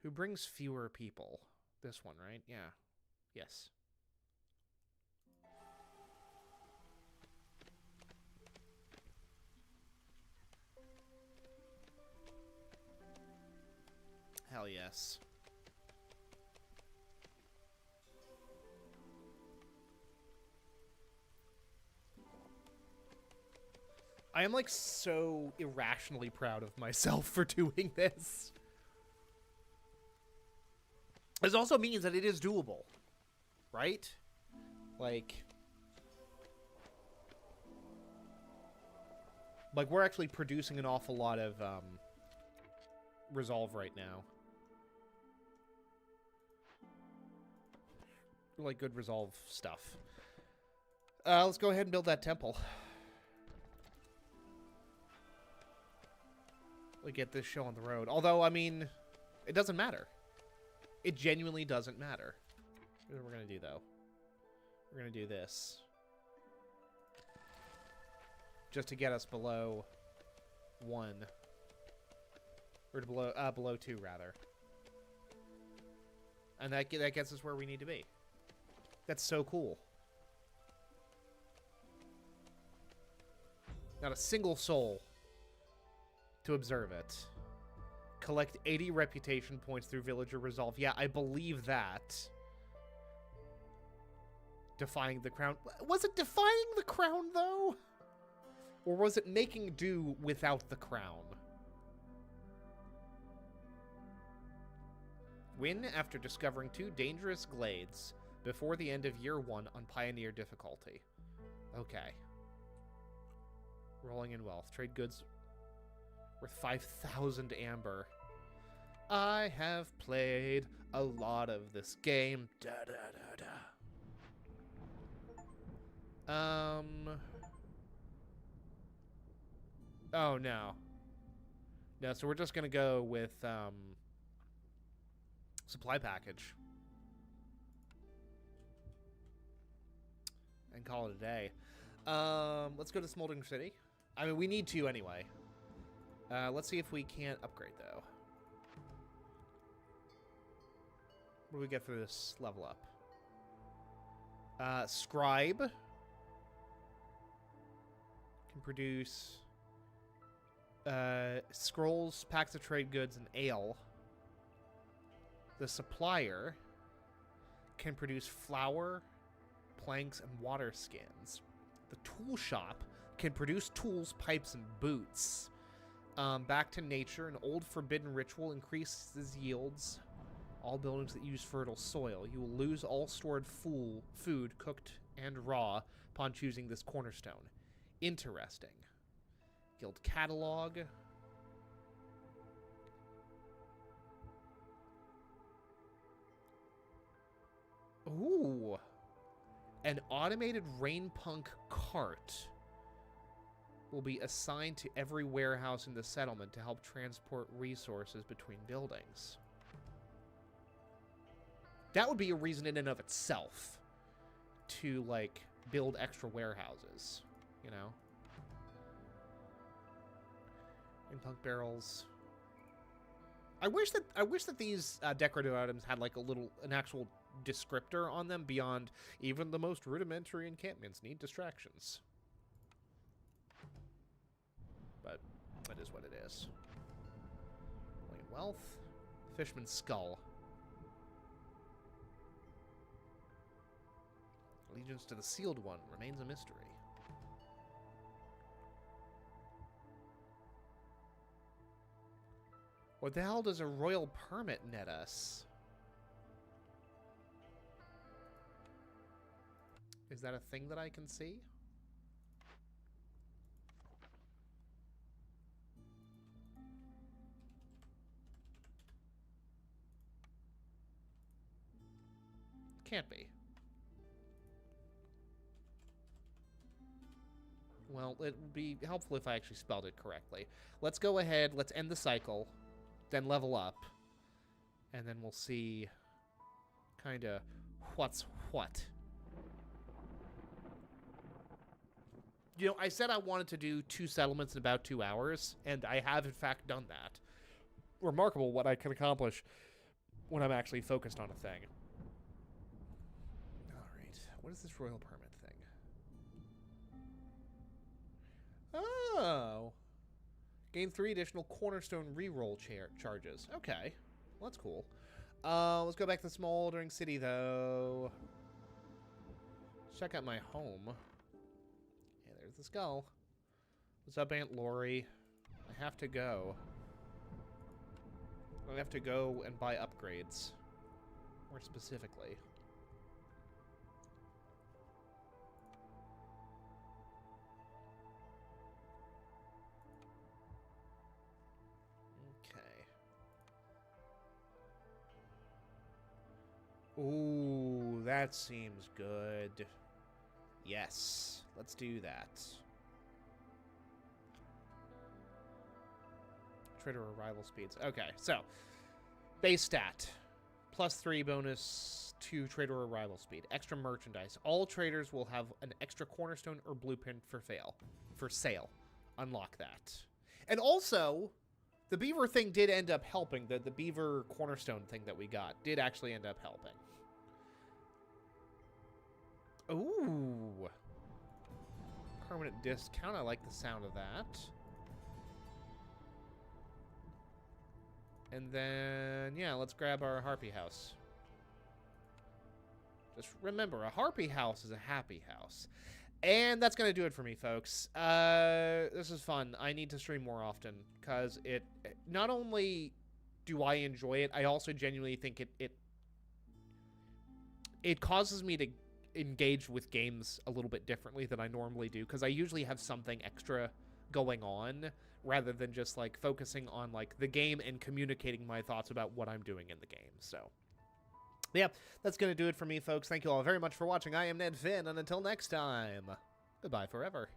Speaker 1: Who brings fewer people? This one, right? Yeah. Yes. Hell yes. I am, like, so irrationally proud of myself for doing this. This also means that it is doable, right? Like, we're actually producing an awful lot of resolve right now. Like, good resolve stuff. Let's go ahead and build that temple. We get this show on the road. Although, I mean, it doesn't matter. It genuinely doesn't matter. Here's what we're going to do, though. We're going to do this. Just to get us below 1. Or below 2, rather. And that gets us where we need to be. That's so cool. Not a single soul to observe it. Collect 80 reputation points through villager resolve. Yeah, I believe that. Defying the crown. Was it defying the crown, though? Or was it making do without the crown? Win after discovering 2 dangerous glades before the end of year 1 on Pioneer difficulty. Okay. Rolling in wealth. Trade goods worth 5,000 amber. I have played a lot of this game. Da da da da. Oh no. No, so we're just gonna go with supply package. And call it a day. Let's go to Smoldering City. I mean, we need to anyway. Let's see if we can't upgrade, though. What do we get for this level up? Scribe. Can produce scrolls, packs of trade goods, and ale. The supplier can produce flour, planks, and water skins. The tool shop can produce tools, pipes, and boots. Back to nature, an old forbidden ritual increases yields. All buildings that use fertile soil. You will lose all stored food, cooked and raw, upon choosing this cornerstone. Interesting. Guild catalog. Ooh. An automated rain punk cart will be assigned to every warehouse in the settlement to help transport resources between buildings. That would be a reason in and of itself to, like, build extra warehouses, you know? In punk barrels. I wish that these decorative items had, like, an actual descriptor on them beyond even the most rudimentary encampments need distractions. But that is what it is. Wealth. Fishman's skull. Allegiance to the sealed one remains a mystery. What the hell does a royal permit net us? Is that a thing that I can see? Can't be. Well, it would be helpful if I actually spelled it correctly. Let's go ahead, let's end the cycle, then level up, and then we'll see kind of what's what. You know, I said I wanted to do 2 settlements in about 2 hours, and I have, in fact, done that. Remarkable what I can accomplish when I'm actually focused on a thing. All right, what is this royal permit thing? Oh. Gain 3 additional cornerstone reroll charges. Okay. Well, that's cool. Let's go back to the smoldering city, though. Let's check out my home. Yeah, there's the skull. What's up, Aunt Lori? I have to go. I have to go and buy upgrades. More specifically. Ooh, that seems good. Yes, let's do that. Trader arrival speeds. Okay, so base stat. +3 bonus to trader arrival speed. Extra merchandise. All traders will have an extra cornerstone or blueprint for sale. Unlock that. And also, the beaver thing did end up helping. The beaver cornerstone thing that we got did actually end up helping. Ooh. Permanent discount. I like the sound of that. And then, yeah, let's grab our harpy house. Just remember, a harpy house is a happy house. And that's going to do it for me, folks. This is fun. I need to stream more often, because it not only do I enjoy it, I also genuinely think it causes me to engage with games a little bit differently than I normally do, because I usually have something extra going on, rather than just, like, focusing on, like, the game and communicating my thoughts about what I'm doing in the game, so. Yeah, that's going to do it for me, folks. Thank you all very much for watching. I am Ned Finn, and until next time, goodbye forever.